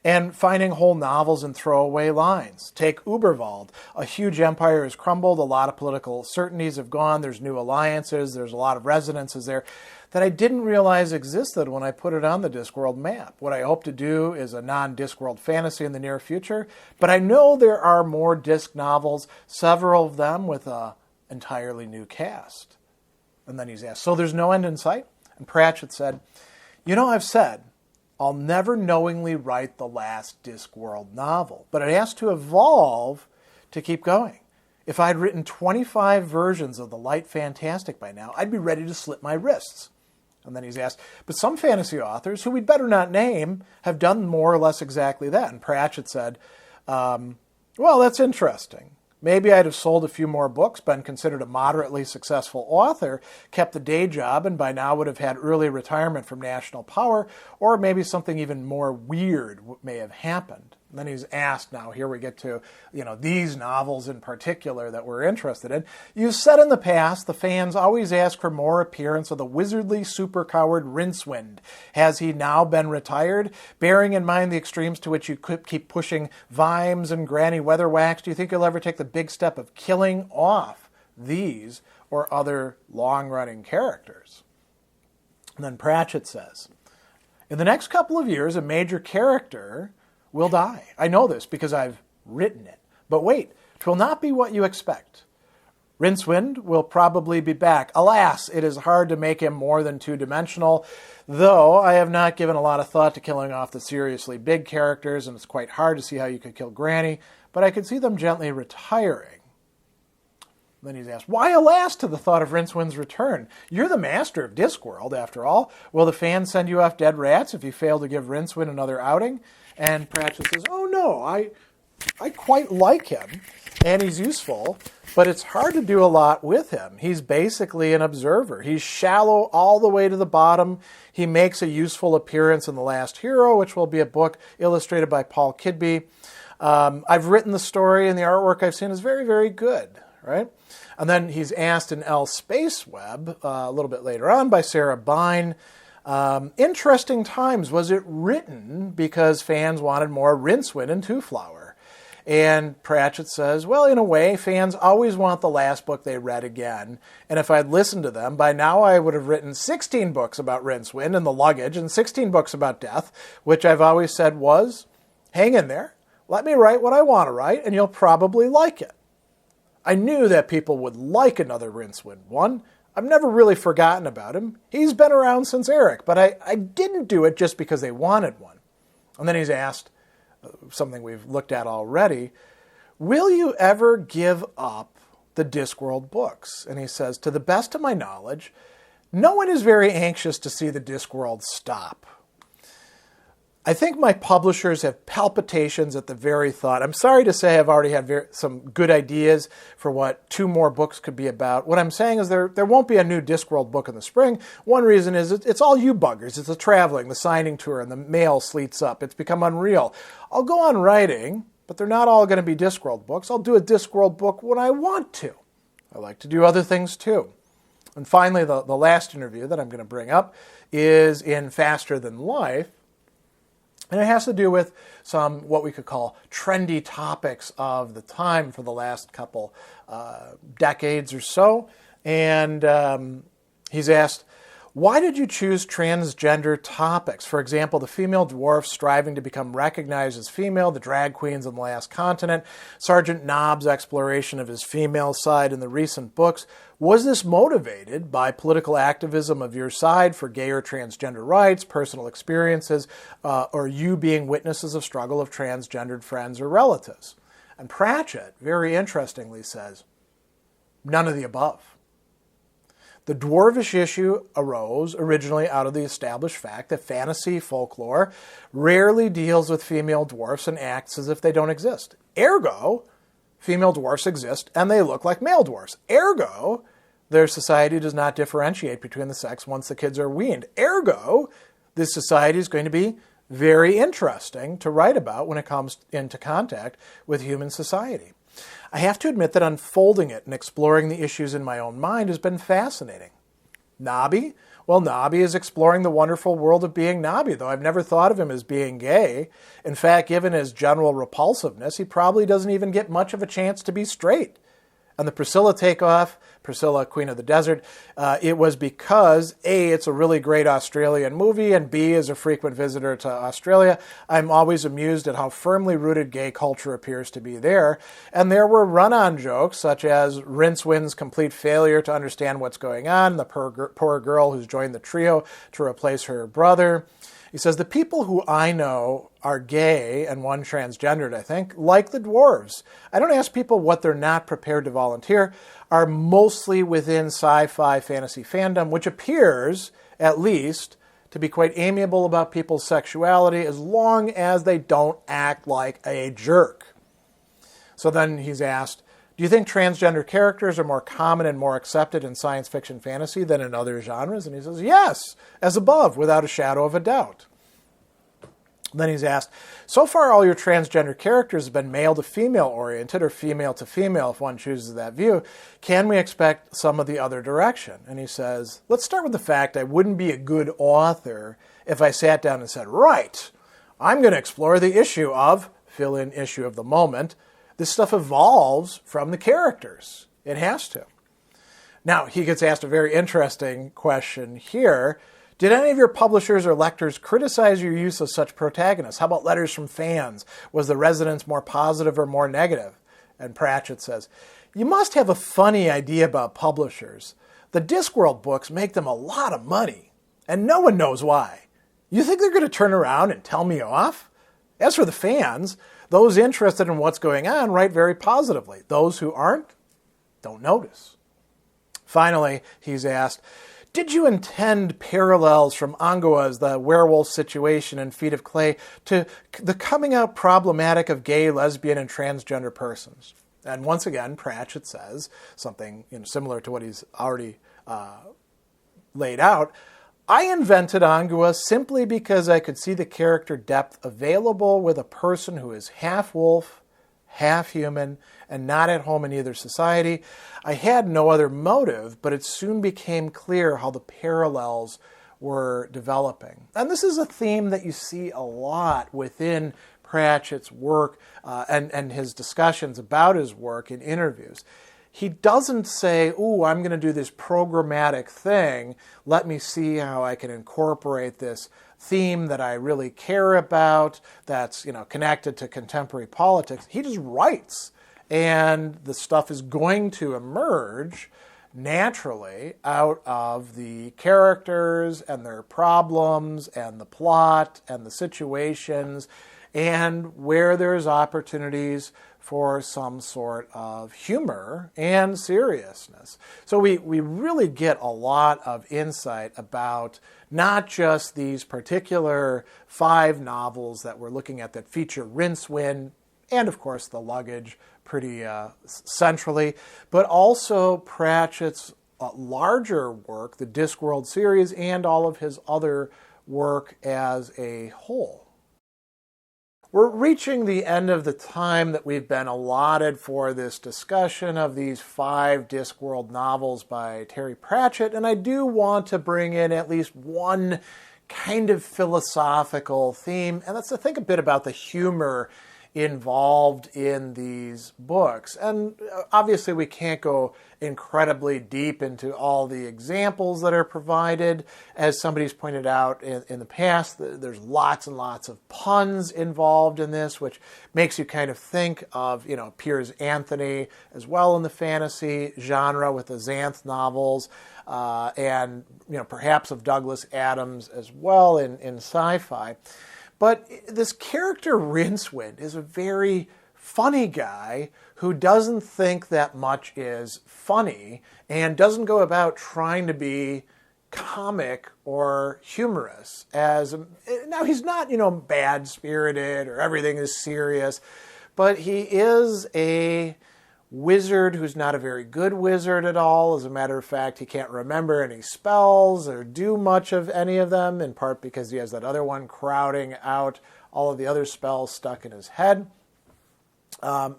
And finding whole novels and throwaway lines. Take Uberwald. A huge empire has crumbled. A lot of political certainties have gone. There's new alliances. There's a lot of resonances there that I didn't realize existed when I put it on the Discworld map. What I hope to do is a non-Discworld fantasy in the near future, but I know there are more Disc novels, several of them with an entirely new cast. And then he's asked, so there's no end in sight? And Pratchett said, I've said, I'll never knowingly write the last Discworld novel, but it has to evolve to keep going. If I'd written 25 versions of the light fantastic by now, I'd be ready to slit my wrists. And then he's asked, but some fantasy authors, who we'd better not name, have done more or less exactly that. And Pratchett said, well, that's interesting. Maybe I'd have sold a few more books, been considered a moderately successful author, kept the day job, and by now would have had early retirement from national power, or maybe something even more weird may have happened. And then he's asked, now here we get to, these novels in particular that we're interested in. You said in the past the fans always ask for more appearance of the wizardly super-coward Rincewind. Has he now been retired? Bearing in mind the extremes to which you could keep pushing Vimes and Granny Weatherwax, do you think you'll ever take the big step of killing off these or other long-running characters? And then Pratchett says, in the next couple of years, a major character will die. I know this because I've written it. But wait, 'twill not be what you expect. Rincewind will probably be back. Alas, it is hard to make him more than two-dimensional, though I have not given a lot of thought to killing off the seriously big characters, and it's quite hard to see how you could kill Granny, but I could see them gently retiring. Then he's asked, why alas to the thought of Rincewind's return? You're the master of Diskworld, after all. Will the fans send you off dead rats if you fail to give Rincewind another outing? And Pratchett says, oh no, I quite like him, and he's useful, but it's hard to do a lot with him. He's basically an observer. He's shallow all the way to the bottom. He makes a useful appearance in The Last Hero, which will be a book illustrated by Paul Kidby. I've written the story, and the artwork I've seen is very, very good, right? And then he's asked in L Space Web, a little bit later on, by Sarah Bine, interesting times. Was it written because fans wanted more Rincewind and Twoflower? And Pratchett says, well, in a way, fans always want the last book they read again. And if I'd listened to them, by now I would have written 16 books about Rincewind and the luggage and 16 books about death, which I've always said was, hang in there, let me write what I want to write, and you'll probably like it. I knew that people would like another Rincewind one. I've never really forgotten about him. He's been around since Eric, but I didn't do it just because they wanted one. And then he's asked, something we've looked at already, will you ever give up the Discworld books? And he says, to the best of my knowledge, no one is very anxious to see the Discworld stop. I think my publishers have palpitations at the very thought. I'm sorry to say I've already had some good ideas for what 2 more books could be about. What I'm saying is there won't be a new Discworld book in the spring. One reason is it's all you buggers. It's the traveling, the signing tour, and the mail sleets up. It's become unreal. I'll go on writing, but they're not all going to be Discworld books. I'll do a Discworld book when I want to. I like to do other things too. And finally, the last interview that I'm going to bring up is in Faster Than Life. And it has to do with some what we could call trendy topics of the time for the last couple decades or so. And he's asked, why did you choose transgender topics? For example, the female dwarfs striving to become recognized as female, the drag queens on the last continent, Sergeant Nobb's exploration of his female side in the recent books. Was this motivated by political activism of your side for gay or transgender rights, personal experiences, or you being witnesses of struggle of transgendered friends or relatives? And Pratchett, very interestingly, says, none of the above. The dwarvish issue arose originally out of the established fact that fantasy folklore rarely deals with female dwarfs and acts as if they don't exist. Ergo, female dwarfs exist and they look like male dwarfs. Ergo, their society does not differentiate between the sex once the kids are weaned. Ergo, this society is going to be very interesting to write about when it comes into contact with human society. I have to admit that unfolding it and exploring the issues in my own mind has been fascinating. Nobby? Well, Nobby is exploring the wonderful world of being Nobby, though I've never thought of him as being gay. In fact, given his general repulsiveness, he probably doesn't even get much of a chance to be straight. And the Priscilla takeoff, Priscilla, Queen of the Desert, it was because, A, it's a really great Australian movie, and B, as a frequent visitor to Australia, I'm always amused at how firmly rooted gay culture appears to be there. And there were run-on jokes, such as Rincewind's complete failure to understand what's going on, the poor girl who's joined the trio to replace her brother. He says, the people who I know are gay, and one transgendered, I think, like the dwarves. I don't ask people what they're not prepared to volunteer, are mostly within sci-fi fantasy fandom, which appears, at least, to be quite amiable about people's sexuality as long as they don't act like a jerk. So then he's asked, do you think transgender characters are more common and more accepted in science fiction fantasy than in other genres? And he says, yes, as above, without a shadow of a doubt. Then he's asked, so far all your transgender characters have been male to female oriented or female to female if one chooses that view. Can we expect some of the other direction? And he says, let's start with the fact I wouldn't be a good author if I sat down and said, right, I'm going to explore the issue of, fill in issue of the moment. This stuff evolves from the characters. It has to. Now, he gets asked a very interesting question here. Did any of your publishers or lectors criticize your use of such protagonists? How about letters from fans? Was the resonance more positive or more negative? And Pratchett says, You must have a funny idea about publishers. The Diskworld books make them a lot of money, and no one knows why. You think they're going to turn around and tell me off? As for the fans, those interested in what's going on write very positively. Those who aren't, don't notice. Finally, he's asked, did you intend parallels from Angua's The Werewolf Situation in Feet of Clay to the coming out problematic of gay, lesbian, and transgender persons? And once again, Pratchett says something similar to what he's already laid out. I invented Angua simply because I could see the character depth available with a person who is half wolf, half human, and not at home in either society. I had no other motive, but it soon became clear how the parallels were developing. And this is a theme that you see a lot within Pratchett's work and his discussions about his work in interviews. He doesn't say, ooh, I'm going to do this programmatic thing. Let me see how I can incorporate this theme that I really care about that's connected to contemporary politics. He just writes, and the stuff is going to emerge naturally out of the characters and their problems and the plot and the situations, and where there's opportunities for some sort of humor and seriousness. So we really get a lot of insight about not just these particular 5 novels that we're looking at that feature Rincewind, and of course the luggage pretty centrally, but also Pratchett's larger work, the Diskworld series, and all of his other work as a whole. We're reaching the end of the time that we've been allotted for this discussion of these 5 Diskworld novels by Terry Pratchett, and I do want to bring in at least one kind of philosophical theme, and that's to think a bit about the humor involved in these books. And obviously we can't go incredibly deep into all the examples that are provided. As somebody's pointed out in the past, there's lots and lots of puns involved in this, which makes you kind of think of, Piers Anthony as well in the fantasy genre with the Xanth novels, and, perhaps of Douglas Adams as well in sci-fi. But this character Rincewind is a very funny guy who doesn't think that much is funny and doesn't go about trying to be comic or humorous. Now, he's not, bad-spirited or everything is serious, but he is a wizard who's not a very good wizard at all. As a matter of fact, he can't remember any spells or do much of any of them, in part because he has that other one crowding out all of the other spells stuck in his head.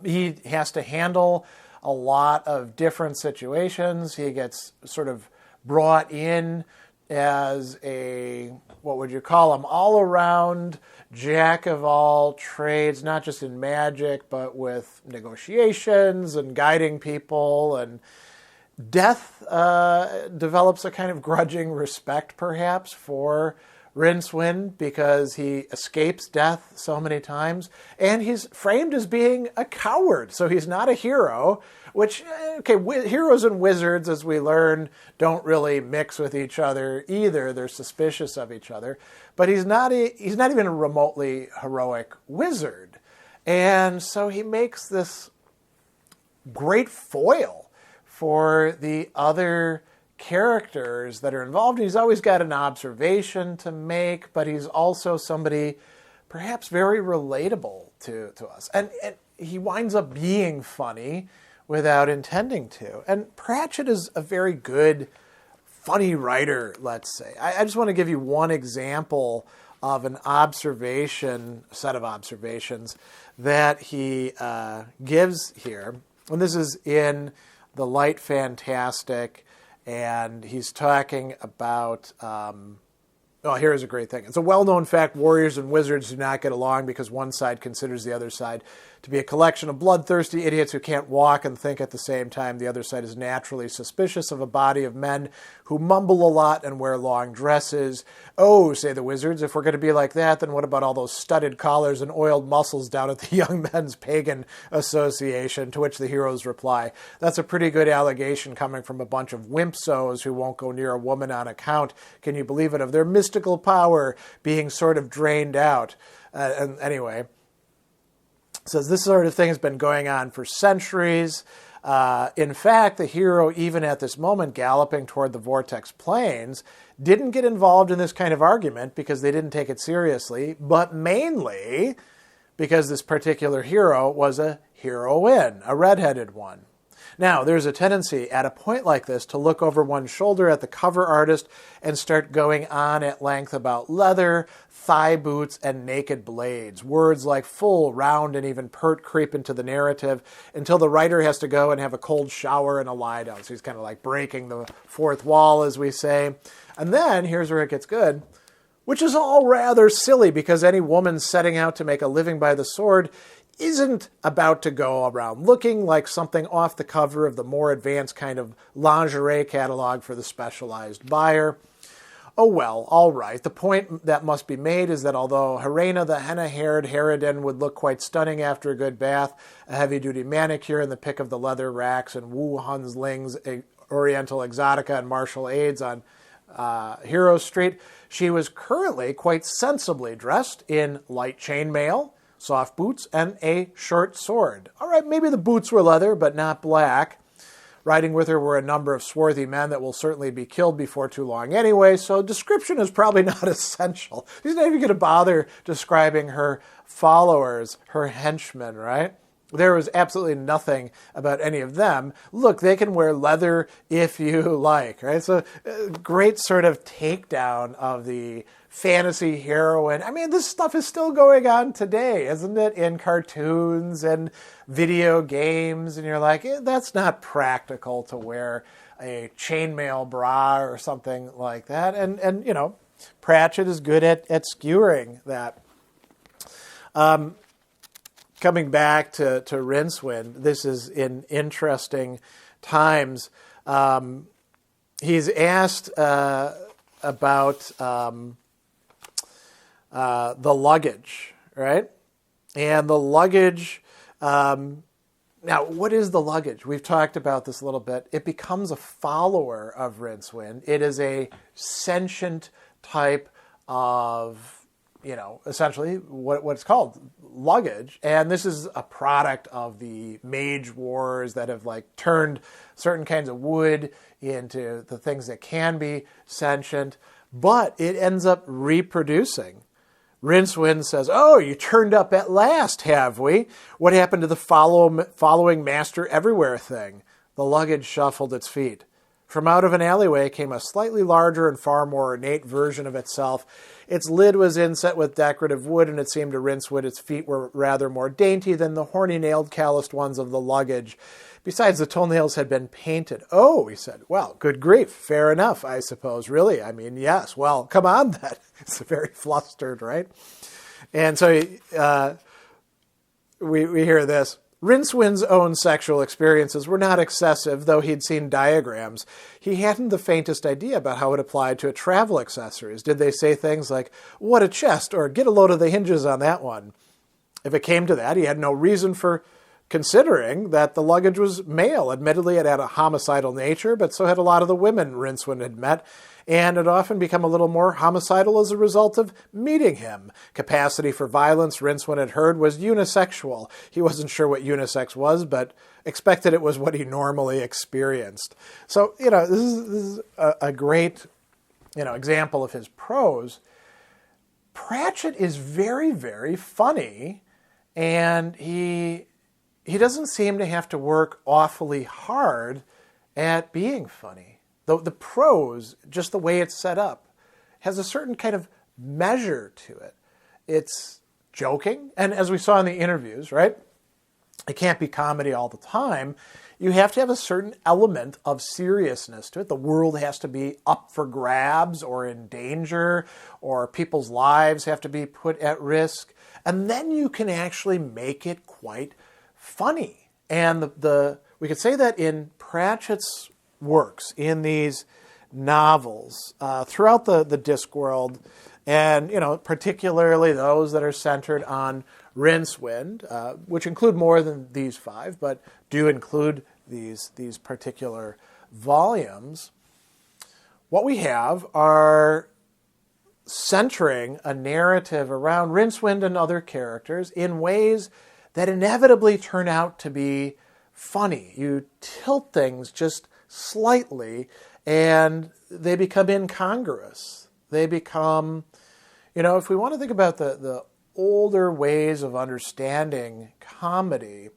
He has to handle a lot of different situations. He gets sort of brought in as a, what would you call him, all-around jack of all trades, not just in magic, but with negotiations and guiding people. And Death develops a kind of grudging respect, perhaps, for Rincewind because he escapes death so many times. And he's framed as being a coward, so he's not a hero, which, heroes and wizards, as we learn, don't really mix with each other either. They're suspicious of each other. But he's not even a remotely heroic wizard. And so he makes this great foil for the other characters that are involved. He's always got an observation to make, but he's also somebody perhaps very relatable to us. And he winds up being funny without intending to. And Pratchett is a very good, funny writer, let's say. I just want to give you one example of an observation, a set of observations that he gives here. And this is in The Light Fantastic, and he's talking about Oh, here's a great thing. It's a well-known fact warriors and wizards do not get along because one side considers the other side to be a collection of bloodthirsty idiots who can't walk and think at the same time. The other side is naturally suspicious of a body of men who mumble a lot and wear long dresses. Oh, say the wizards, if we're going to be like that, then what about all those studded collars and oiled muscles down at the Young Men's Pagan Association? To which the heroes reply, that's a pretty good allegation coming from a bunch of wimpsos who won't go near a woman on account. Can you believe it? Of their mystical power being sort of drained out. And anyway, says this sort of thing has been going on for centuries. In fact, the hero, even at this moment, galloping toward the vortex plains, didn't get involved in this kind of argument because they didn't take it seriously, but mainly because this particular hero was a heroine, a redheaded one. Now, there's a tendency at a point like this to look over one's shoulder at the cover artist and start going on at length about leather, thigh boots, and naked blades. Words like full, round, and even pert creep into the narrative until the writer has to go and have a cold shower and a lie down. So he's kind of like breaking the fourth wall, as we say. And then, here's where it gets good, which is all rather silly because any woman setting out to make a living by the sword isn't about to go around looking like something off the cover of the more advanced kind of lingerie catalog for the specialized buyer. Oh well, all right. The point that must be made is that although Helena the henna-haired harridan would look quite stunning after a good bath, a heavy-duty manicure, and the pick of the leather racks and Wu Hunsling's Oriental Exotica and martial aids on Hero Street, she was currently quite sensibly dressed in light chainmail, soft boots, and a short sword. All right, maybe the boots were leather, but not black. Riding with her were a number of swarthy men that will certainly be killed before too long anyway, so description is probably not essential. She's not even going to bother describing her followers, her henchmen, right? There was absolutely nothing about any of them. Look, they can wear leather if you like, right? So great sort of takedown of the fantasy heroine. I mean, this stuff is still going on today, isn't it? In cartoons and video games. And you're like, that's not practical to wear a chainmail bra or something like that. And you know, Pratchett is good at skewering that. Coming back to Rincewind, this is in interesting times. He's asked about the luggage, right? And the luggage, now what is the luggage? We've talked about this a little bit. It becomes a follower of Rincewind. It is a sentient type of, you know, essentially what's called luggage. And this is a product of the mage wars that have like turned certain kinds of wood into the things that can be sentient, but it ends up reproducing. Rincewind says, oh, you turned up at last, have we? What happened to the following master everywhere thing? The luggage shuffled its feet. From out of an alleyway came a slightly larger and far more ornate version of itself. Its lid was inset with decorative wood, and it seemed to Rincewind its feet were rather more dainty than the horny-nailed, calloused ones of the luggage. Besides, the toenails had been painted. Oh, he said, well, good grief, fair enough, I suppose. Really? I mean, yes. Well, come on then. It's very flustered, right? And so we hear this. Rincewind's own sexual experiences were not excessive, though he'd seen diagrams. He hadn't the faintest idea about how it applied to travel accessories. Did they say things like, what a chest, or get a load of the hinges on that one? If it came to that, he had no reason for considering that the luggage was male. Admittedly, it had a homicidal nature, but so had a lot of the women Rincewind had met, and had often become a little more homicidal as a result of meeting him. Capacity for violence, Rincewind had heard, was unisexual. He wasn't sure what unisex was, but expected it was what he normally experienced. So, you know, this is a great, you know, example of his prose. Pratchett is very, very funny, and he doesn't seem to have to work awfully hard at being funny. The prose, just the way it's set up, has a certain kind of measure to it. It's joking, and as we saw in the interviews, right? It can't be comedy all the time. you have to have a certain element of seriousness to it. The world has to be up for grabs or in danger, or people's lives have to be put at risk. And then you can actually make it quite funny. And we could say that in Pratchett's works, in these novels, throughout the Diskworld, and particularly those that are centered on Rincewind, which include more than these 5, but do include these particular volumes. What we have are centering a narrative around Rincewind and other characters in ways that inevitably turn out to be funny. You tilt things just slightly, and they become incongruous. They become, if we want to think about the older ways of understanding comedy,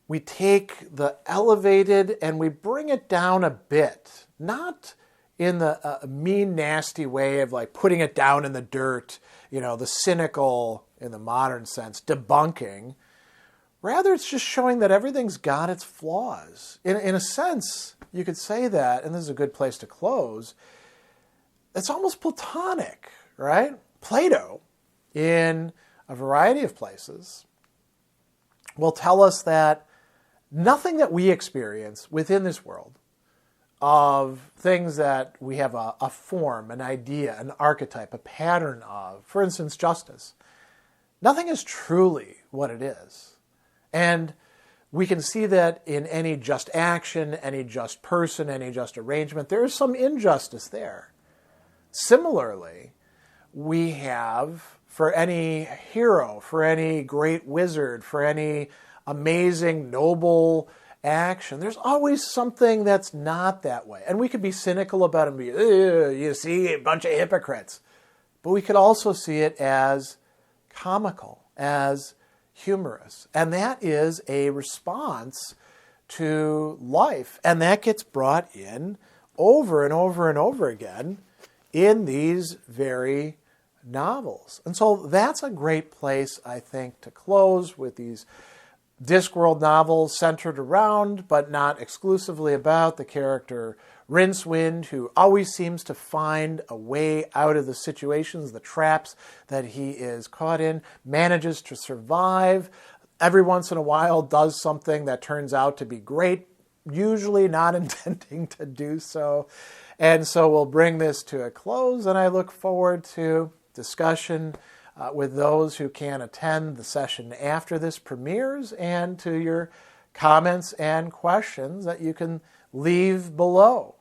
we take the elevated and we bring it down a bit, not in the mean, nasty way of like putting it down in the dirt, the cynical, in the modern sense, debunking. Rather, it's just showing that everything's got its flaws. In a sense, you could say that, and this is a good place to close, it's almost Platonic, right? Plato, in a variety of places, will tell us that nothing that we experience within this world of things that we have a form, an idea, an archetype, a pattern of, for instance, justice, nothing is truly what it is. And we can see that in any just action, any just person, any just arrangement, there is some injustice there. Similarly, we have, for any hero, for any great wizard, for any amazing, noble action, there's always something that's not that way. And we could be cynical about it and be, you see, a bunch of hypocrites. But we could also see it as comical, as humorous. And that is a response to life. And that gets brought in over and over and over again in these very novels. And so that's a great place, I think, to close with these Diskworld novels centered around, but not exclusively about, the character Rincewind, who always seems to find a way out of the situations, the traps that he is caught in, manages to survive, every once in a while does something that turns out to be great, usually not intending to do so. And so we'll bring this to a close, and I look forward to discussion with those who can attend the session after this premieres, and to your comments and questions that you can leave below.